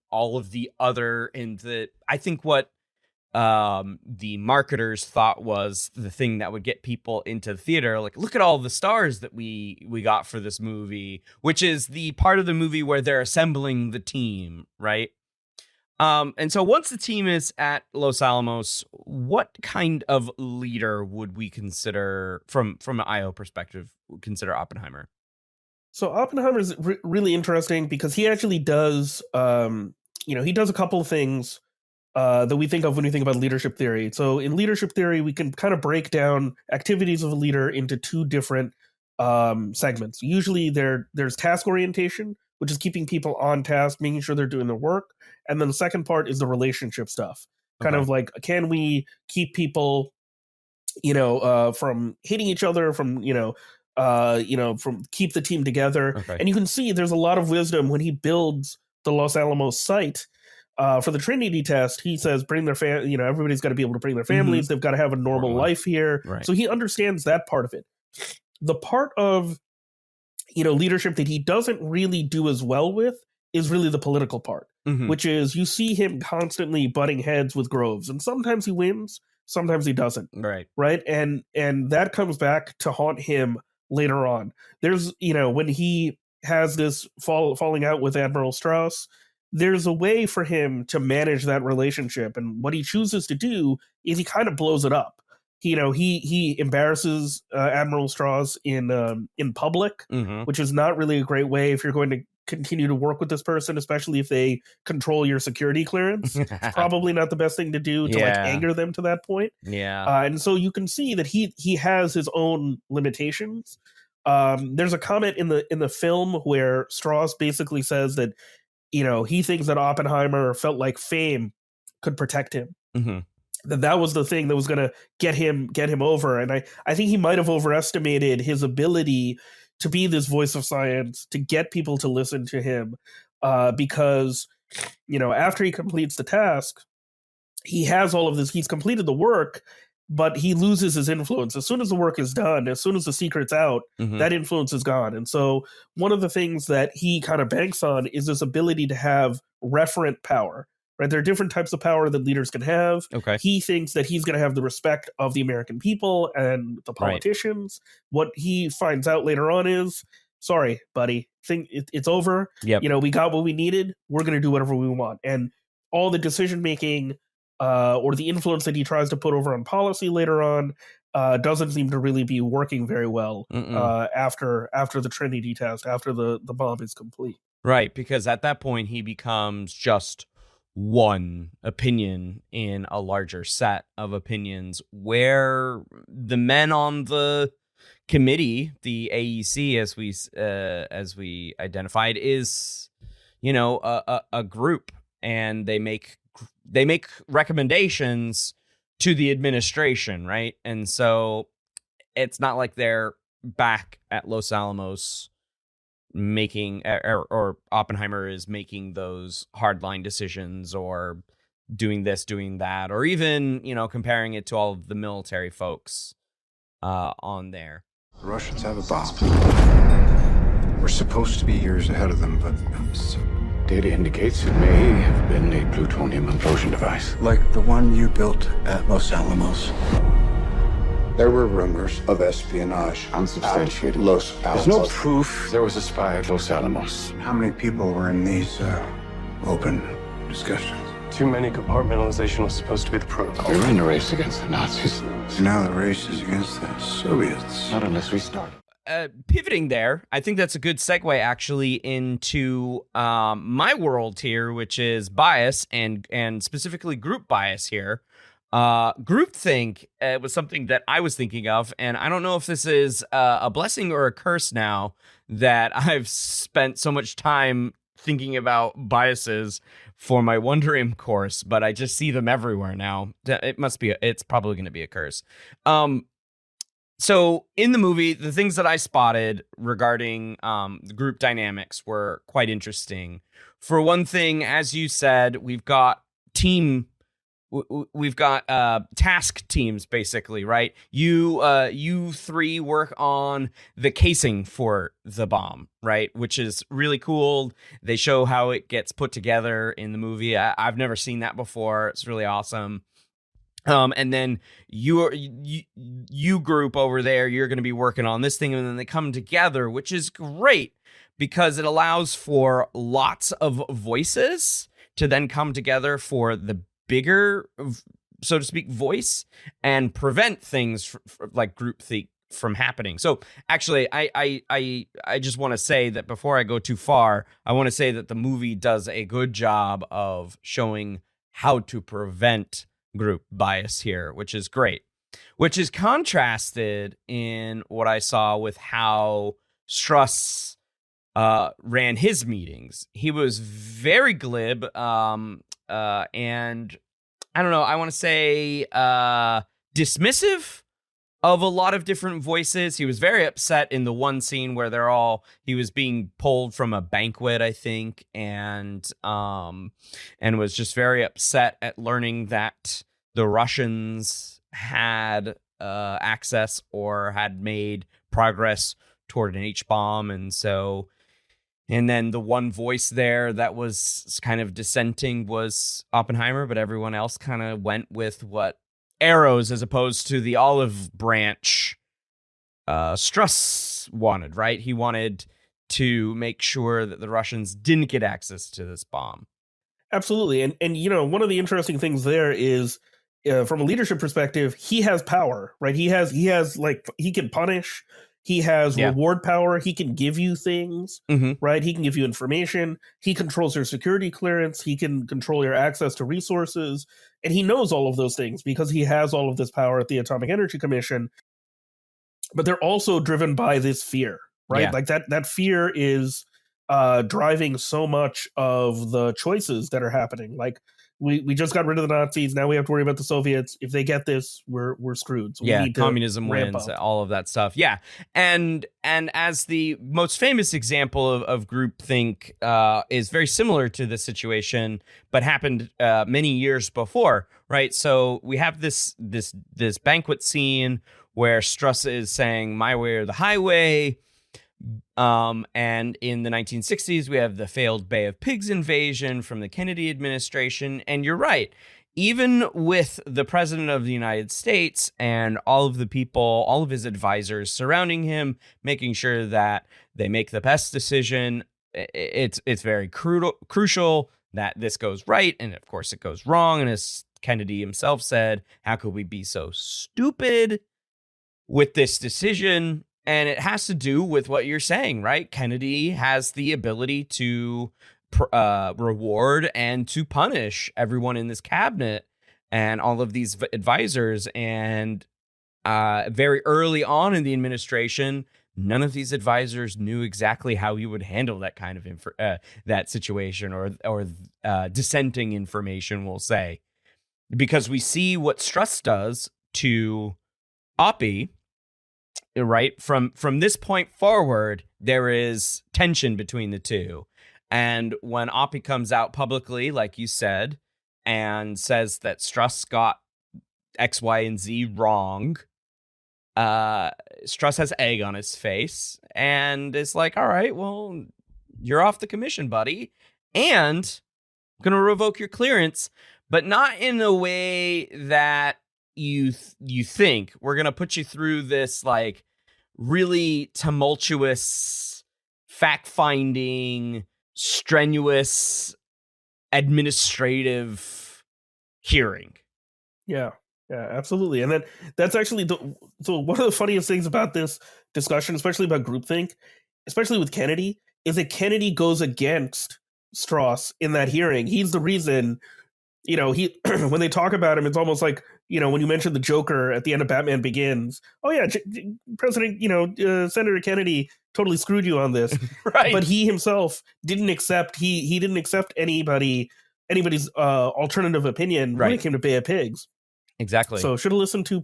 all of the other. I think what the marketers thought was the thing that would get people into the theater, like, look at all the stars that we got for this movie, which is the part of the movie where they're assembling the team, right? And so once the team is at Los Alamos, what kind of leader would we consider, from an IO perspective, consider Oppenheimer? So Oppenheimer is really interesting because he actually does, he does a couple of things that we think of when we think about leadership theory. So in leadership theory, we can kind of break down activities of a leader into 2 different segments. Usually there's task orientation, which is keeping people on task, making sure they're doing their work. And then the second part is the relationship stuff. Kind of like, can we keep people, from hitting each other, from keep the team together. Okay. And you can see there's a lot of wisdom when he builds the Los Alamos site. For the Trinity test, he says, bring their everybody's got to be able to bring their families. They've got to have a normal life here. Right. So he understands that part of it. The part of, leadership that he doesn't really do as well with is really the political part, which is you see him constantly butting heads with Groves, and sometimes he wins, sometimes he doesn't. Right. Right. And that comes back to haunt him later on. There's, when he has this falling out with Admiral Strauss, there's a way for him to manage that relationship. And what he chooses to do is he kind of blows it up. He embarrasses Admiral Strauss in public, which is not really a great way if you're going to continue to work with this person, especially if they control your security clearance. It's probably not the best thing to do to anger them to that point. Yeah. And so you can see that he has his own limitations. There's a comment in the film where Strauss basically says that, he thinks that Oppenheimer felt like fame could protect him. That was the thing that was going to get him over. And I think he might have overestimated his ability to be this voice of science, to get people to listen to him, because, after he completes the task, he has all of this, he's completed the work, but he loses his influence. As soon as the work is done, as soon as the secret's out, that influence is gone. And so one of the things that he kind of banks on is this ability to have referent power. Right, there are different types of power that leaders can have. Okay. He thinks that he's going to have the respect of the American people and the politicians. Right. What he finds out later on is, sorry, buddy, it's over. Yep. We got what we needed. We're going to do whatever we want. And all the decision making or the influence that he tries to put over on policy later on doesn't seem to really be working very well after the Trinity test, after the bomb is complete. Right, because at that point he becomes just one opinion in a larger set of opinions, where the men on the committee, the AEC, as we identified, is a group, and they make recommendations to the administration, right? And so it's not like they're back at Los Alamos making, or Oppenheimer is making those hardline decisions, or doing this, doing that, or even, comparing it to all of the military folks on there. The Russians have a bomb. We're supposed to be years ahead of them, but Data indicates it may have been a plutonium implosion device. like the one you built at Los Alamos. There were rumors of espionage. Unsubstantiated. Los There's no Alamos. proof there was a spy at Los Alamos. How many people were in these open discussions? Too many compartmentalization was supposed to be the protocol. We were in a race against the Nazis. Now the race is against the Soviets. Not unless we start. Pivoting there, I think that's a good segue actually into my world here, which is bias and specifically group bias here. Groupthink was something that I was thinking of, and I don't know if this is a blessing or a curse now that I've spent so much time thinking about biases for my Wonderium course, but I just see them everywhere now. It's probably going to be a curse. So in the movie, the things that I spotted regarding the group dynamics were quite interesting. For one thing, as you said, we've got task teams, basically, right? You three work on the casing for the bomb, right? Which is really cool. They show how it gets put together in the movie. I've never seen that before. It's really awesome. And then you group over there, you're going to be working on this thing, and then they come together, which is great because it allows for lots of voices to then come together for the bigger, so to speak, voice, and prevent things like groupthink from happening. So actually, I just want to say that before I go too far, I want to say that the movie does a good job of showing how to prevent group bias here, which is great, which is contrasted in what I saw with how Struss ran his meetings. He was very glib, and I don't know, I want to say dismissive of a lot of different voices. He was very upset in the one scene where he was being pulled from a banquet, I think, and was just very upset at learning that the Russians had access or had made progress toward an H-bomb. And then the one voice there that was kind of dissenting was Oppenheimer, but everyone else kind of went with what arrows as opposed to the olive branch Struss wanted, right? He wanted to make sure that the Russians didn't get access to this bomb. Absolutely. And one of the interesting things there is from a leadership perspective, he has power, right? He has like, he can punish, he has reward power, he can give you things, right? He can give you information, he controls your security clearance, he can control your access to resources, and he knows all of those things because he has all of this power at the Atomic Energy Commission. But they're also driven by this fear, right? Yeah. Like that fear is driving so much of the choices that are happening. Like we just got rid of the Nazis. Now we have to worry about the Soviets. If they get this, we're screwed. So we need to communism wins, all of that stuff. Yeah, and as the most famous example of groupthink is very similar to this situation, but happened many years before, right? So we have this banquet scene where Struss is saying "my way or the highway." And in the 1960s, we have the failed Bay of Pigs invasion from the Kennedy administration. And you're right, even with the president of the United States and all of the people, all of his advisors surrounding him, making sure that they make the best decision, it's very crucial that this goes right. And of course, it goes wrong. And as Kennedy himself said, how could we be so stupid with this decision? And it has to do with what you're saying, right? Kennedy has the ability to reward and to punish everyone in this cabinet and all of these advisors. And very early on in the administration, none of these advisors knew exactly how he would handle that kind of that situation or dissenting information, we'll say. Because we see what Struss does to Oppie right? From this point forward, there is tension between the two. And when Oppie comes out publicly, like you said, and says that Struss got X, Y, and Z wrong, Struss has egg on his face and is like, all right, well, you're off the commission, buddy. And I'm going to revoke your clearance, but not in a way that you think. We're going to put you through this like really tumultuous, fact-finding, strenuous, administrative hearing. Yeah, absolutely. And then that's actually so one of the funniest things about this discussion, especially about groupthink, especially with Kennedy, is that Kennedy goes against Strauss in that hearing. He's the reason, he when they talk about him, it's almost like, when you mentioned the Joker at the end of Batman Begins, oh yeah, President, Senator Kennedy totally screwed you on this. Right. But he himself didn't accept, he didn't accept anybody's alternative opinion when it came to Bay of Pigs. Exactly. So should have listened to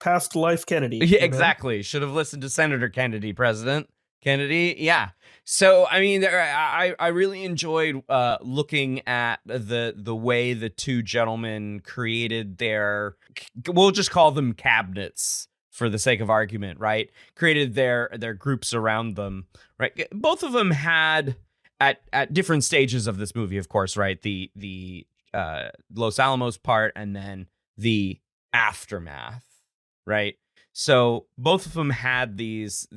past life Kennedy. Yeah, exactly. Should have listened to Senator Kennedy, President Kennedy. Yeah. So, I mean, I really enjoyed looking at the way the two gentlemen created their, we'll just call them cabinets for the sake of argument, right? Created their groups around them, right? Both of them had at different stages of this movie, of course, right? The Los Alamos part and then the aftermath, right? So both of them had these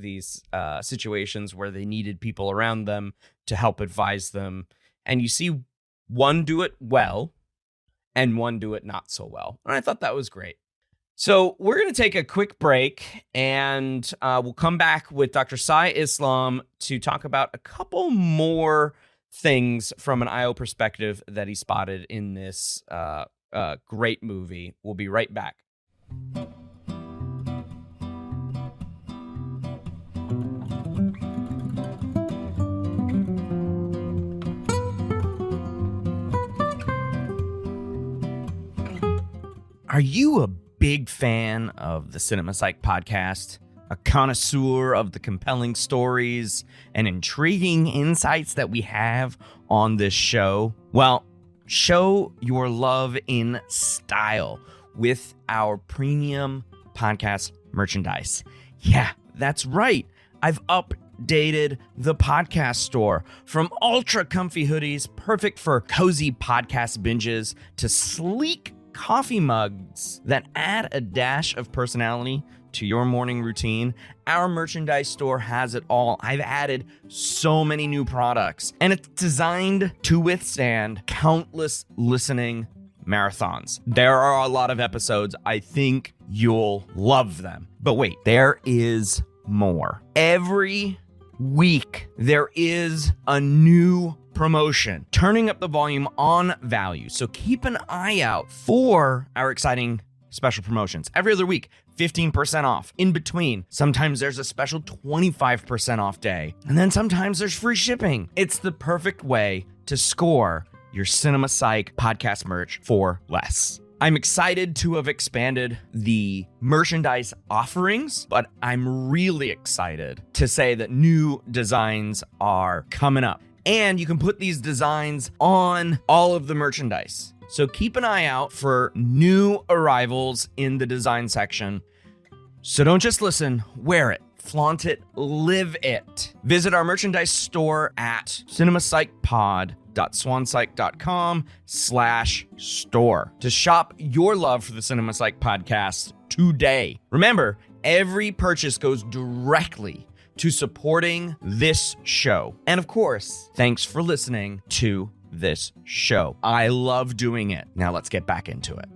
situations where they needed people around them to help advise them. And you see one do it well and one do it not so well. And I thought that was great. So we're going to take a quick break and we'll come back with Dr. Sai Islam to talk about a couple more things from an IO perspective that he spotted in this great movie. We'll be right back. Are you a big fan of the Cinema Psych podcast? A connoisseur of the compelling stories and intriguing insights that we have on this show? Well, show your love in style with our premium podcast merchandise. Yeah, that's right. I've updated the podcast store from ultra comfy hoodies, perfect for cozy podcast binges, to sleek coffee mugs that add a dash of personality to your morning routine. Our merchandise store has it all. I've added so many new products, and it's designed to withstand countless listening marathons. There are a lot of episodes. I think you'll love them. But wait, there is more. Every week, there is a new promotion, turning up the volume on value. So keep an eye out for our exciting special promotions. Every other week, 15% off. In between, sometimes there's a special 25% off day. And then sometimes there's free shipping. It's the perfect way to score your Cinema Psych podcast merch for less. I'm excited to have expanded the merchandise offerings, but I'm really excited to say that new designs are coming up. And you can put these designs on all of the merchandise. So keep an eye out for new arrivals in the design section. So don't just listen, wear it, flaunt it, live it. Visit our merchandise store at cinemapsychpod.swanpsych.com/store to shop your love for the Cinema Psych podcast today. Remember, every purchase goes directly to supporting this show. And of course, thanks for listening to this show. I love doing it. Now let's get back into it.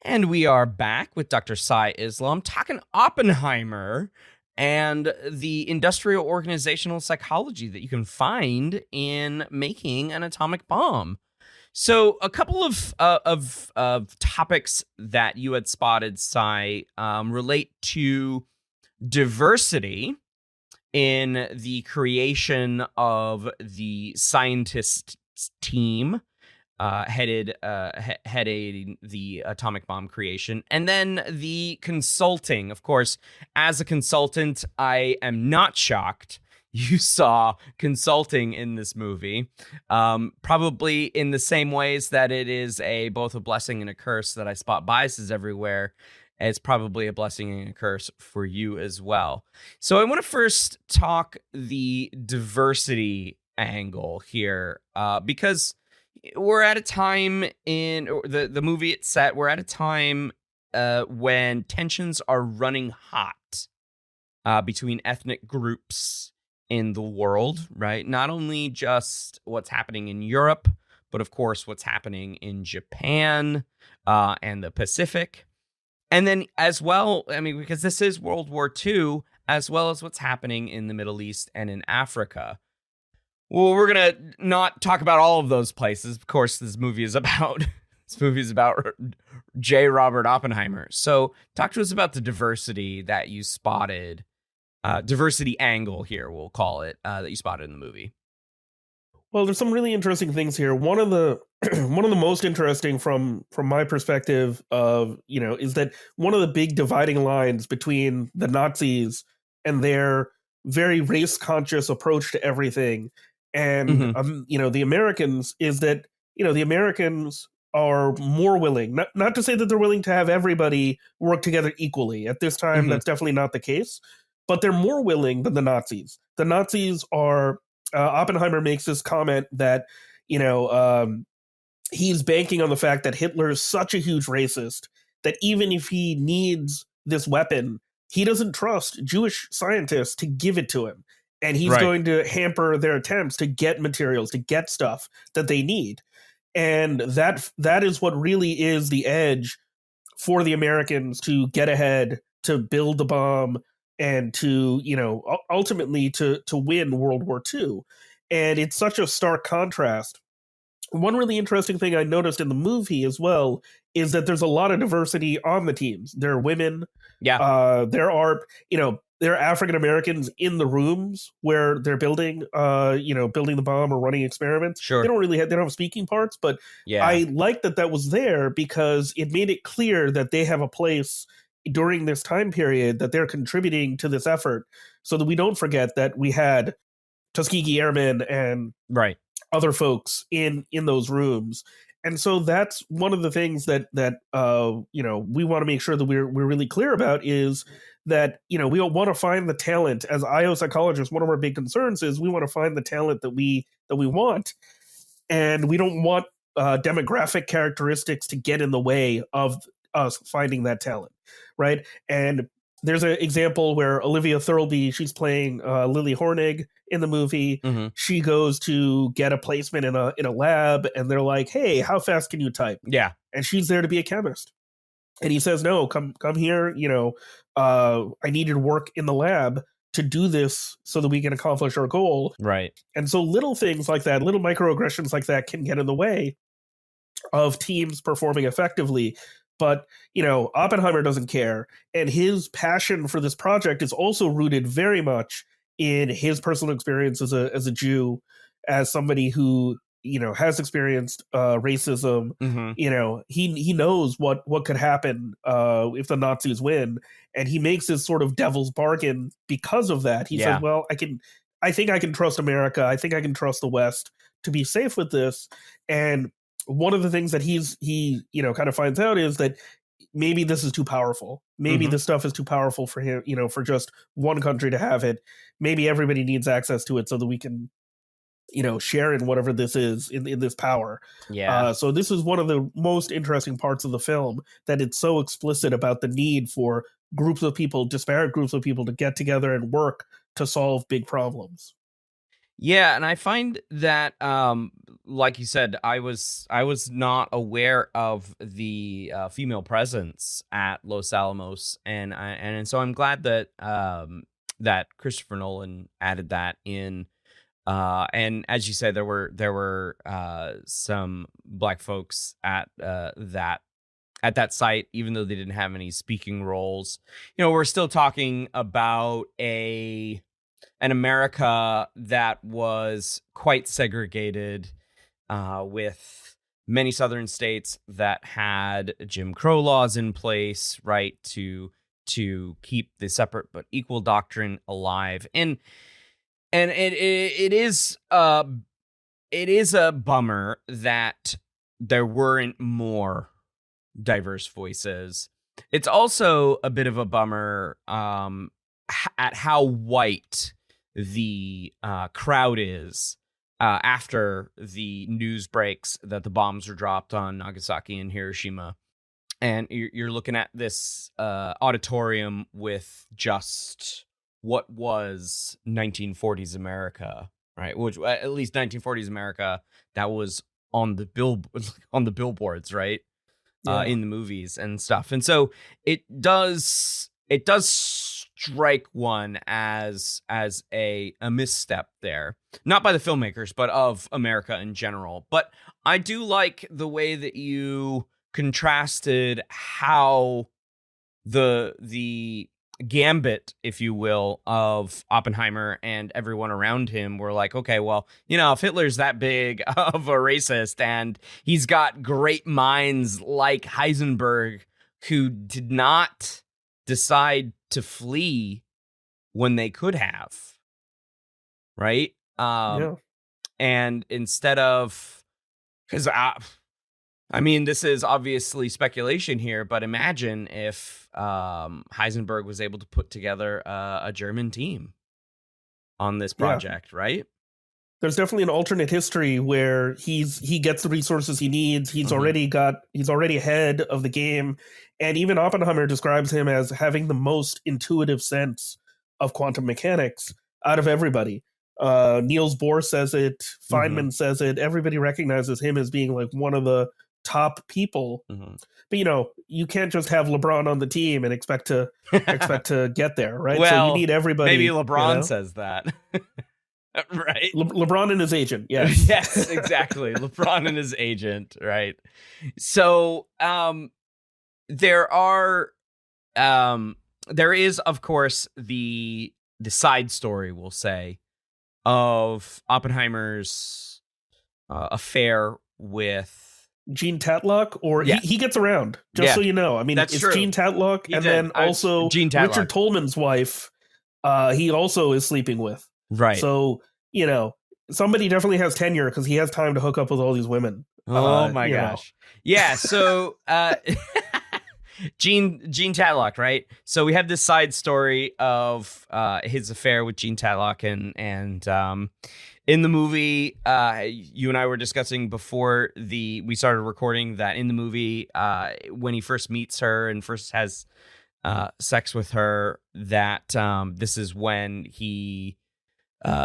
And we are back with Dr. Sai Islam talking Oppenheimer and the industrial organizational psychology that you can find in making an atomic bomb. So a couple of topics that you had spotted, Sai, relate to diversity in the creation of the scientist team heading the atomic bomb creation, and then the consulting. Of course, as a consultant, I am not shocked you saw consulting in this movie, probably in the same ways that it is both a blessing and a curse that I spot biases everywhere. It's probably a blessing and a curse for you as well. So I want to first talk the diversity angle here, because we're at a time in the movie it's set. We're at a time when tensions are running hot between ethnic groups in the world, right? Not only just what's happening in Europe, but of course what's happening in Japan and the Pacific. And then as well, I mean, because this is World War II, as well as what's happening in the Middle East and in Africa. Well, we're going to not talk about all of those places. Of course, this movie is about J. Robert Oppenheimer. So talk to us about the diversity that you spotted. Diversity angle here, we'll call it, that you spotted in the movie. Well, there's some really interesting things here. One of the one of the most interesting from my perspective of, is that one of the big dividing lines between the Nazis and their very race conscious approach to everything and the Americans is that the Americans are more willing, not to say that they're willing to have everybody work together equally. At this time, that's definitely not the case, but they're more willing than the Nazis. The Nazis are. Oppenheimer makes this comment that, he's banking on the fact that Hitler is such a huge racist that even if he needs this weapon, he doesn't trust Jewish scientists to give it to him. And he's going to hamper their attempts to get materials, to get stuff that they need. And that is what really is the edge for the Americans to get ahead, to build the bomb, and to, ultimately to win World War II. And it's such a stark contrast. One really interesting thing I noticed in the movie as well is that there's a lot of diversity on the teams. There are women. Yeah. There are African Americans in the rooms where they're building the bomb or running experiments. Sure. They don't have speaking parts, but yeah. I like that was there because it made it clear that they have a place during this time period, that they're contributing to this effort, so that we don't forget that we had Tuskegee Airmen and other folks in those rooms. And so that's one of the things that we want to make sure that we're really clear about, is that we want to find the talent. As IO psychologists, one of our big concerns is we want to find the talent that we want, and we don't want demographic characteristics to get in the way of us finding that talent, right? And there's an example where Olivia Thirlby, she's playing Lily Hornig in the movie. She goes to get a placement in a lab, and they're like, "Hey, how fast can you type?" Yeah, and she's there to be a chemist, and he says, "No, come here. I need you to work in the lab to do this so that we can accomplish our goal." Right. And so little things like that, little microaggressions like that, can get in the way of teams performing effectively. But, Oppenheimer doesn't care. And his passion for this project is also rooted very much in his personal experience as a Jew, as somebody who, has experienced racism. He knows what could happen if the Nazis win. And he makes this sort of devil's bargain because of that. He says, well, I think I can trust America. I think I can trust the West to be safe with this. And one of the things that he kind of finds out is that maybe this is too powerful. Maybe this stuff is too powerful for him, for just one country to have it. Maybe everybody needs access to it so that we can, share in whatever this is, in this power. Yeah. So this is one of the most interesting parts of the film, that it's so explicit about the need for groups of people, disparate groups of people, to get together and work to solve big problems. Yeah, and I find that, like you said, I was not aware of the female presence at Los Alamos, and so I'm glad that that Christopher Nolan added that in And as you said, there were some black folks at that site, even though they didn't have any speaking roles. We're still talking about an America that was quite segregated, with many southern states that had Jim Crow laws in place, right, to keep the separate but equal doctrine alive. And it is a bummer that there weren't more diverse voices. It's also a bit of a bummer at how white the crowd is after the news breaks that the bombs were dropped on Nagasaki and Hiroshima. And you're looking at this auditorium with just what was 1940s America, right? Which, at least 1940s America, that was on the billboards, right? Yeah. In the movies and stuff. And so it does strike one as a misstep there, not by the filmmakers, but of America in general. But I do like the way that you contrasted how the gambit, if you will, of Oppenheimer and everyone around him were like, okay, well, if Hitler's that big of a racist and he's got great minds like Heisenberg, who did not decide to flee when they could have, right? Yeah. And instead of, because this is obviously speculation here, but imagine if Heisenberg was able to put together a German team on this project, right? There's definitely an alternate history where he gets the resources he needs. He's already ahead of the game. And even Oppenheimer describes him as having the most intuitive sense of quantum mechanics out of everybody. Niels Bohr says it. Feynman says it. Everybody recognizes him as being like one of the top people. But you can't just have LeBron on the team and expect to get there, right? Well, so you need everybody. Maybe LeBron says that. Right? LeBron and his agent, yes. Yes, exactly. LeBron and his agent, right? So there is, of course, the side story, we'll say, of Oppenheimer's affair with Gene Tatlock, or he gets around, just so you know. I mean, that's it's true. Gene Tatlock, then also Gene Tatlock. Richard Tolman's wife, he also is sleeping with. Right. So, somebody definitely has tenure because he has time to hook up with all these women. Oh my gosh. Yeah, so Gene Tatlock, right? So we have this side story of his affair with Gene Tatlock, and in the movie, you and I were discussing before we started recording that in the movie, when he first meets her and first has sex with her, that this is when he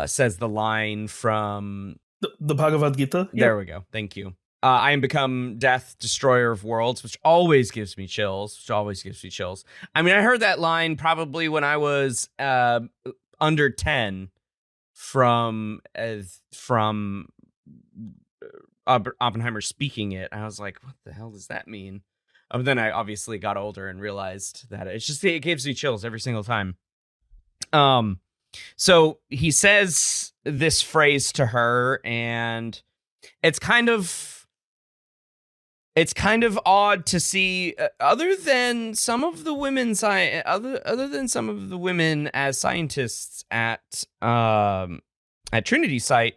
says the line from the Bhagavad Gita. There we go. Thank you. I am become death, destroyer of worlds, which always gives me chills. I mean, I heard that line probably when I was under 10 from Oppenheimer speaking it. I was like, what the hell does that mean? But then I obviously got older and realized that it gives me chills every single time. So he says this phrase to her, and it's kind of odd to see, other than some of the women as scientists at Trinity site.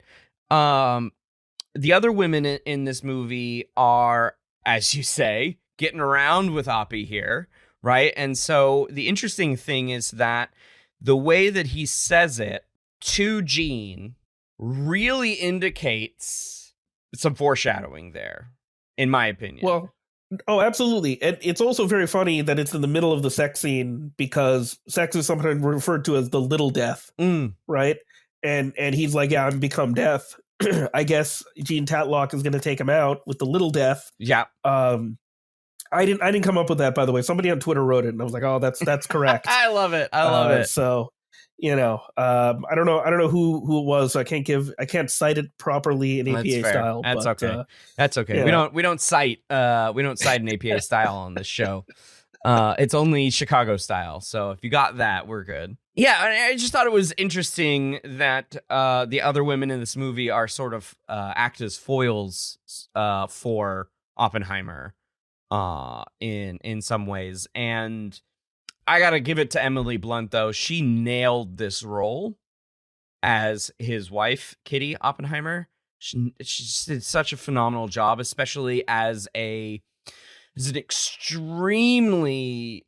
The other women in this movie are, as you say, getting around with Oppie here, right? And so the interesting thing is that the way that he says it to Gene really indicates some foreshadowing there, in my opinion. Well, oh, absolutely. And it's also very funny that it's in the middle of the sex scene, because sex is sometimes referred to as the little death, right? And he's like, yeah, I'm become death. I guess Gene Tatlock is going to take him out with the little death. Yeah. I didn't come up with that, by the way. Somebody on Twitter wrote it, and I was like, oh, that's correct. I love it. I love it. So, I don't know who it was. I can't cite it properly in APA style. That's but, okay. That's okay. We don't cite an APA style on this show. It's only Chicago style. So if you got that, we're good. Yeah, I just thought it was interesting that the other women in this movie are sort of act as foils for Oppenheimer in some ways. And I got to give it to Emily Blunt, though. She nailed this role as his wife, Kitty Oppenheimer. She just did such a phenomenal job, especially as an extremely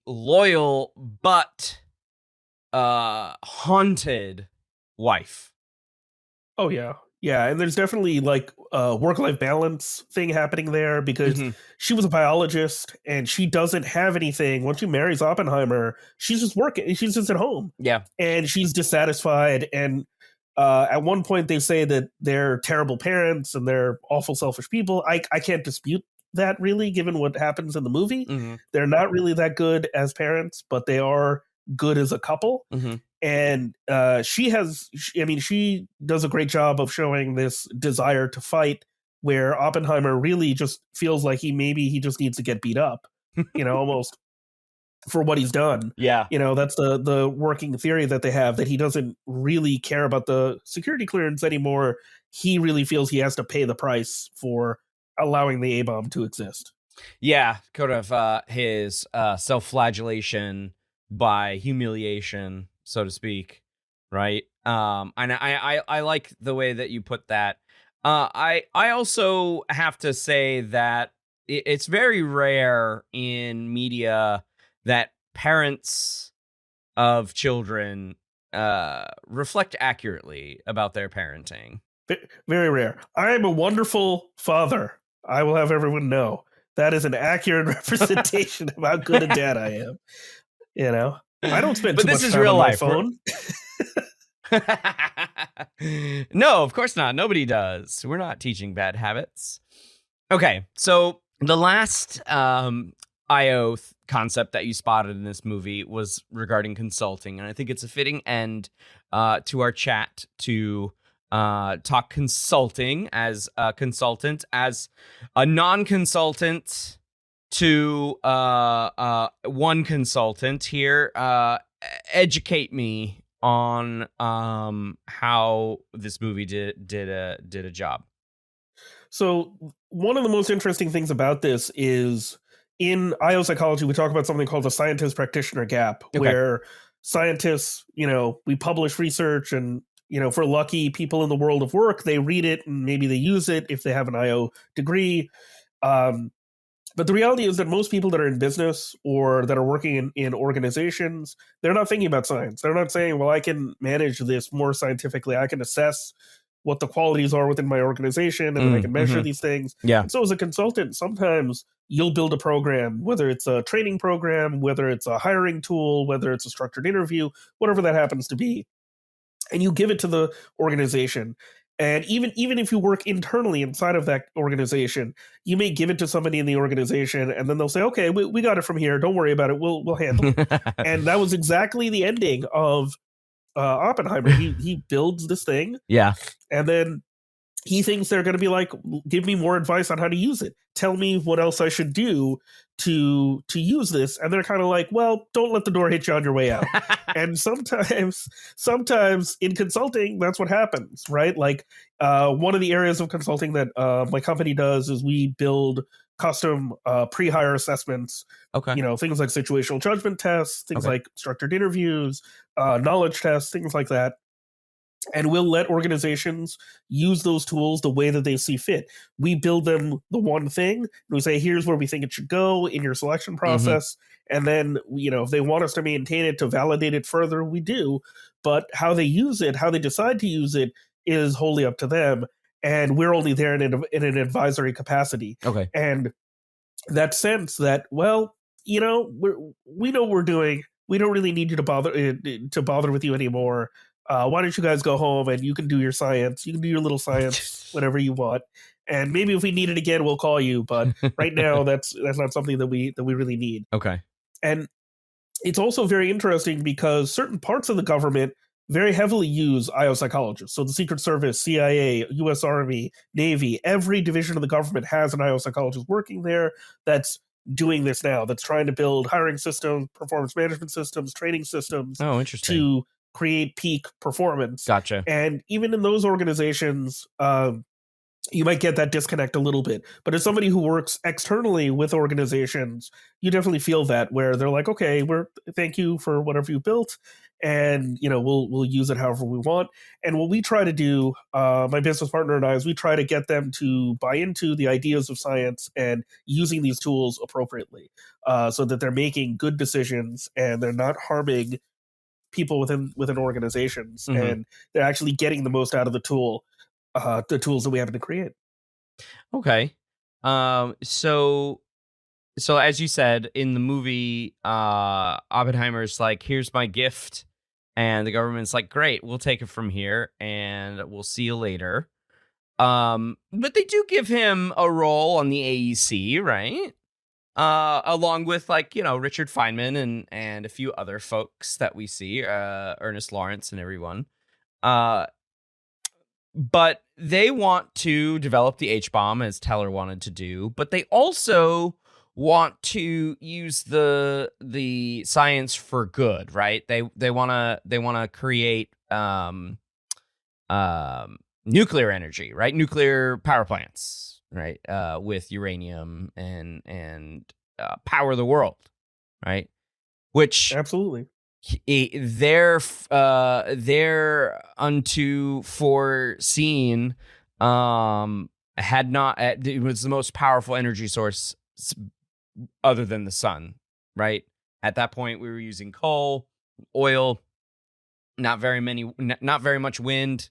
loyal but haunted wife. Oh yeah. Yeah, and there's definitely like a work-life balance thing happening there because she was a biologist and she doesn't have anything. Once she marries Oppenheimer, she's just working. She's just at home. Yeah. And she's dissatisfied. And at one point they say that they're terrible parents and they're awful selfish people. I can't dispute that really, given what happens in the movie. They're not really that good as parents, but they are good as a couple. And she does a great job of showing this desire to fight where Oppenheimer really just feels like he just needs to get beat up, almost for what he's done. Yeah. That's the working theory that they have, that he doesn't really care about the security clearance anymore. He really feels he has to pay the price for allowing the A-bomb to exist. Yeah, kind of his self-flagellation by humiliation, so to speak, right? And I like the way that you put that. I also have to say that it's very rare in media that parents of children reflect accurately about their parenting. Very rare. I am a wonderful father. I will have everyone know that is an accurate representation of how good a dad I am. I don't spend too much time on my phone. No, of course not. Nobody does. We're not teaching bad habits. Okay, so the last IO concept that you spotted in this movie was regarding consulting, and I think it's a fitting end to our chat to talk consulting as a consultant, as a non-consultant to one consultant here. Educate me on how this movie did a job. So one of the most interesting things about this is in IO psychology, we talk about something called the scientist practitioner gap, where scientists, we publish research and, for lucky people in the world of work, they read it and maybe they use it if they have an IO degree. But the reality is that most people that are in business or that are working in organizations, they're not thinking about science. They're not saying, well, I can manage this more scientifically. I can assess what the qualities are within my organization and then I can measure these things. Yeah. And so as a consultant, sometimes you'll build a program, whether it's a training program, whether it's a hiring tool, whether it's a structured interview, whatever that happens to be. And you give it to the organization. And even if you work internally inside of that organization, you may give it to somebody in the organization and then they'll say, okay, we got it from here. Don't worry about it. We'll handle it. And that was exactly the ending of Oppenheimer. He builds this thing. Yeah. And then he thinks they're going to be like, give me more advice on how to use it. Tell me what else I should do to use this. And they're kind of like, well, don't let the door hit you on your way out. And sometimes in consulting, that's what happens, right? Like one of the areas of consulting that my company does is we build custom pre-hire assessments. Okay. Things like situational judgment tests, things like structured interviews, knowledge tests, things like that. And we'll let organizations use those tools the way that they see fit. We build them the one thing, and we say, here's where we think it should go in your selection process. And then, if they want us to maintain it, to validate it further, we do. But how they use it, how they decide to use it is wholly up to them. And we're only there in an advisory capacity. Okay. And that sense that, well, we know what we're doing. We don't really need you to bother with you anymore. Why don't you guys go home and you can do your science? You can do your little science whenever you want. And maybe if we need it again, we'll call you. But right now, that's not something that we really need. Okay. And it's also very interesting because certain parts of the government very heavily use IO psychologists. So the Secret Service, CIA, US Army, Navy, every division of the government has an IO psychologist working there that's doing this now, that's trying to build hiring systems, performance management systems, training systems Oh, interesting. to create peak performance. Gotcha. And even in those organizations, you might get that disconnect a little bit. But as somebody who works externally with organizations, you definitely feel that, where they're like, okay, thank you for whatever you built, and we'll use it however we want. And what we try to do, my business partner and I, is we try to get them to buy into the ideas of science and using these tools appropriately, so that they're making good decisions and they're not harming people within organizations, and they're actually getting the most out of the tools that we happen to create. Okay. So as you said in the movie, Oppenheimer's like, here's my gift. And the government's like, great, we'll take it from here and we'll see you later. But they do give him a role on the AEC, right? Along with Richard Feynman and a few other folks that we see, Ernest Lawrence and everyone. But they want to develop the H-bomb, as Teller wanted to do, but they also want to use the science for good, right? They want to create nuclear energy, right? Nuclear power plants, right? With uranium and power the world, right? Which absolutely. Their unto foreseen had not, it was the most powerful energy source other than the sun, right? At that point we were using coal, oil, not very much wind.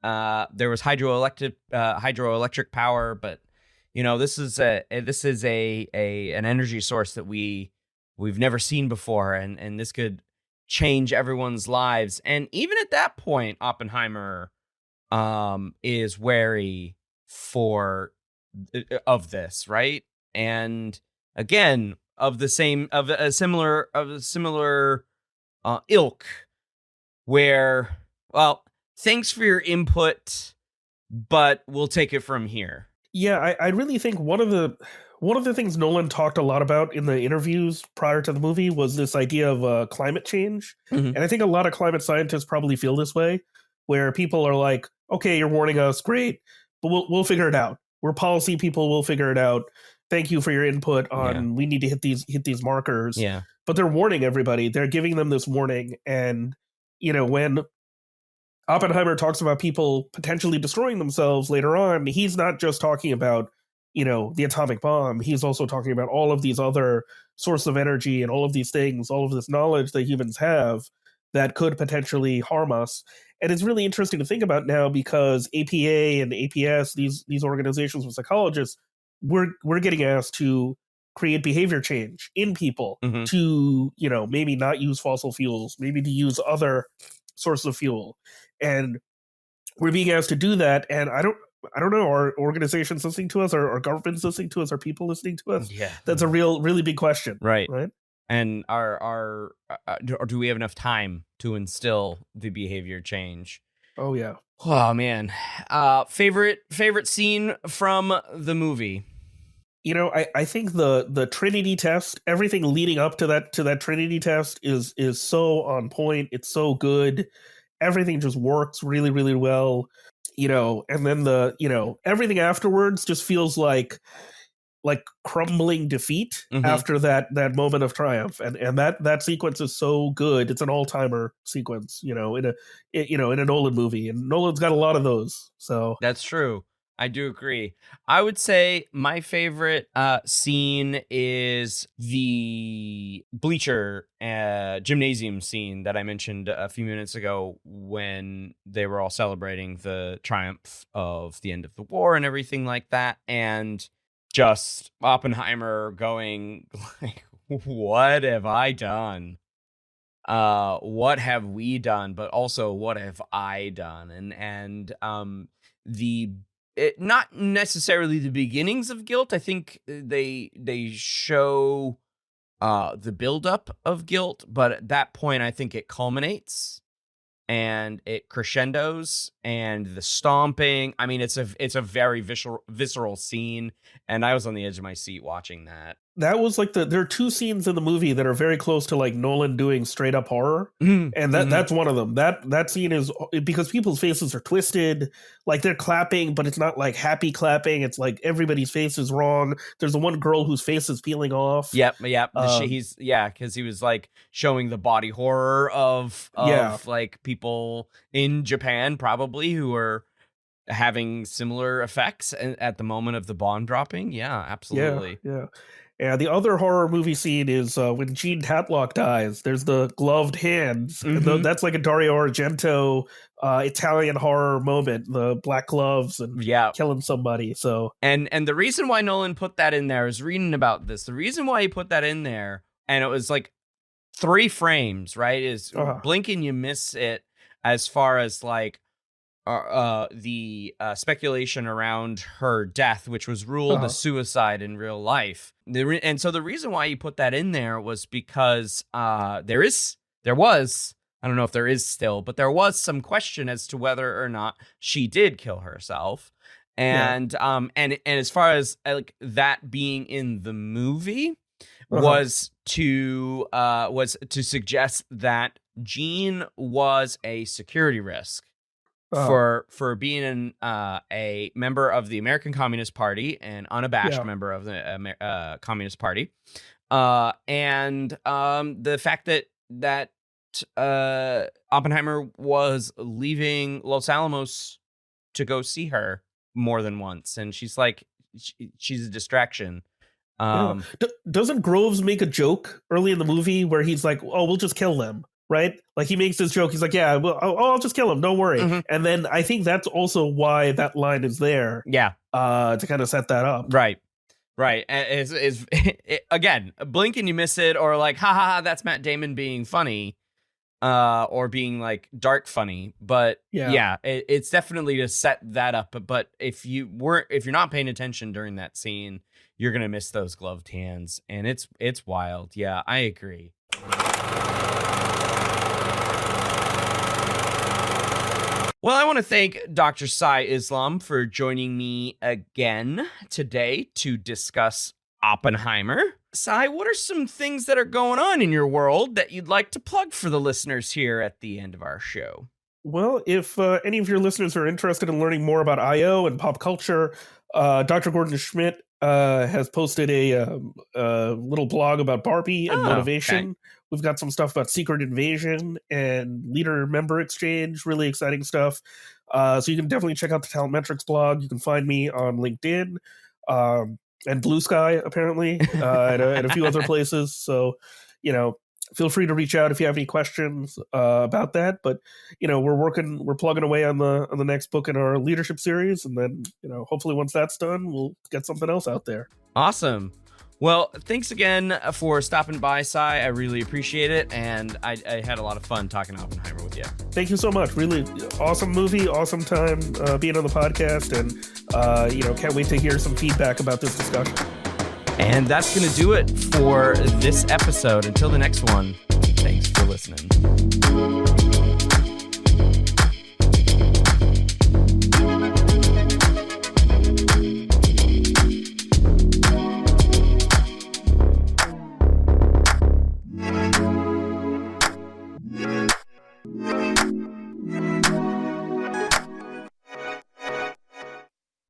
There was hydroelectric power, but this is an energy source that we've never seen before, and this could change everyone's lives. And even at that point, Oppenheimer is wary of this, right? And again, of a similar ilk, where, well, thanks for your input, but we'll take it from here. Yeah, I really think one of the things Nolan talked a lot about in the interviews prior to the movie was this idea of climate change. And I think a lot of climate scientists probably feel this way, where people are like, okay, you're warning us, great, but we'll figure it out. We're policy people, we'll figure it out. Thank you for your input on we need to hit these markers. Yeah. But they're warning everybody. They're giving them this warning. And, when Oppenheimer talks about people potentially destroying themselves later on, he's not just talking about, the atomic bomb. He's also talking about all of these other sources of energy and all of these things, all of this knowledge that humans have that could potentially harm us. And it's really interesting to think about now, because APA and APS, these organizations with psychologists, we're getting asked to create behavior change in people to, maybe not use fossil fuels, maybe to use other sources of fuel. And we're being asked to do that. And I don't know, are organizations listening to us? Are governments listening to us? Are people listening to us? Yeah. That's a really big question. Right. And do we have enough time to instill the behavior change? Oh, yeah. Oh, man. Favorite scene from the movie? I think the Trinity test, everything leading up to that Trinity test is so on point. It's so good. Everything just works really, really well. And then everything afterwards just feels like crumbling defeat after that moment of triumph. And that sequence is so good. It's an all-timer sequence, in a Nolan movie. And Nolan's got a lot of those. So that's true. I do agree. I would say my favorite scene is the bleacher gymnasium scene that I mentioned a few minutes ago, when they were all celebrating the triumph of the end of the war and everything like that. And just Oppenheimer going like, what have I done? What have we done? But also, what have I done? And not necessarily the beginnings of guilt. I think they show the buildup of guilt, but at that point, I think it culminates. and it crescendos, and the stomping. I mean, it's a very visceral scene, and I was on the edge of my seat watching that. That was like there are two scenes in the movie that are very close to like Nolan doing straight up horror. And that's one of them. That scene is because people's faces are twisted, like they're clapping, but it's not like happy clapping. It's like everybody's face is wrong. There's the one girl whose face is peeling off. Yep. Because he was like showing the body horror of like people in Japan probably who are having similar effects at the moment of the bomb dropping. Yeah, absolutely. Yeah. And the other horror movie scene is when Gene Tatlock dies. There's the gloved hands. And that's like a Dario Argento Italian horror moment. The black gloves and killing somebody. So and the reason why Nolan put that in there, I was reading about this. The reason why he put that in there, and it was like 3 frames, right? Is blink and you miss it as far as like the speculation around her death, which was ruled a suicide in real life. And so the reason why he put that in there was because there was, I don't know if there is still, but there was some question as to whether or not she did kill herself. And and as far as like that being in the movie was to suggest that Jean was a security risk for being a member of the American Communist Party, an unabashed member of the Communist Party, and the fact that Oppenheimer was leaving Los Alamos to go see her more than once, and she's like, she's a distraction. Doesn't Groves make a joke early in the movie where he's like, "Oh, we'll just kill them." Right? Like he makes this joke. He's like, yeah, well, I'll just kill him. Don't worry. And then I think that's also why that line is there. Yeah. To kind of set that up. Right. Again, blink and you miss it, or like, ha, that's Matt Damon being funny, or being like dark funny. But it's definitely to set that up. But if you're not paying attention during that scene, you're going to miss those gloved hands. And it's wild. Yeah, I agree. Well, I want to thank Dr. Sai Islam for joining me again today to discuss Oppenheimer. Sai, what are some things that are going on in your world that you'd like to plug for the listeners here at the end of our show? Well, if any of your listeners are interested in learning more about I.O. and pop culture, Dr. Gordon Schmidt has posted a little blog about Barbie and motivation. Okay. We've got some stuff about Secret Invasion and leader member exchange, really exciting stuff. So you can definitely check out the Talent Metrics blog. You can find me on LinkedIn and Blue Sky, apparently, and a few other places. So, feel free to reach out if you have any questions about that. But, we're plugging away on the next book in our leadership series. And then, hopefully once that's done, we'll get something else out there. Awesome. Well, thanks again for stopping by, Sai. I really appreciate it. And I had a lot of fun talking Oppenheimer with you. Thank you so much. Really awesome movie, awesome time being on the podcast. And, can't wait to hear some feedback about this discussion. And that's going to do it for this episode. Until the next one, thanks for listening.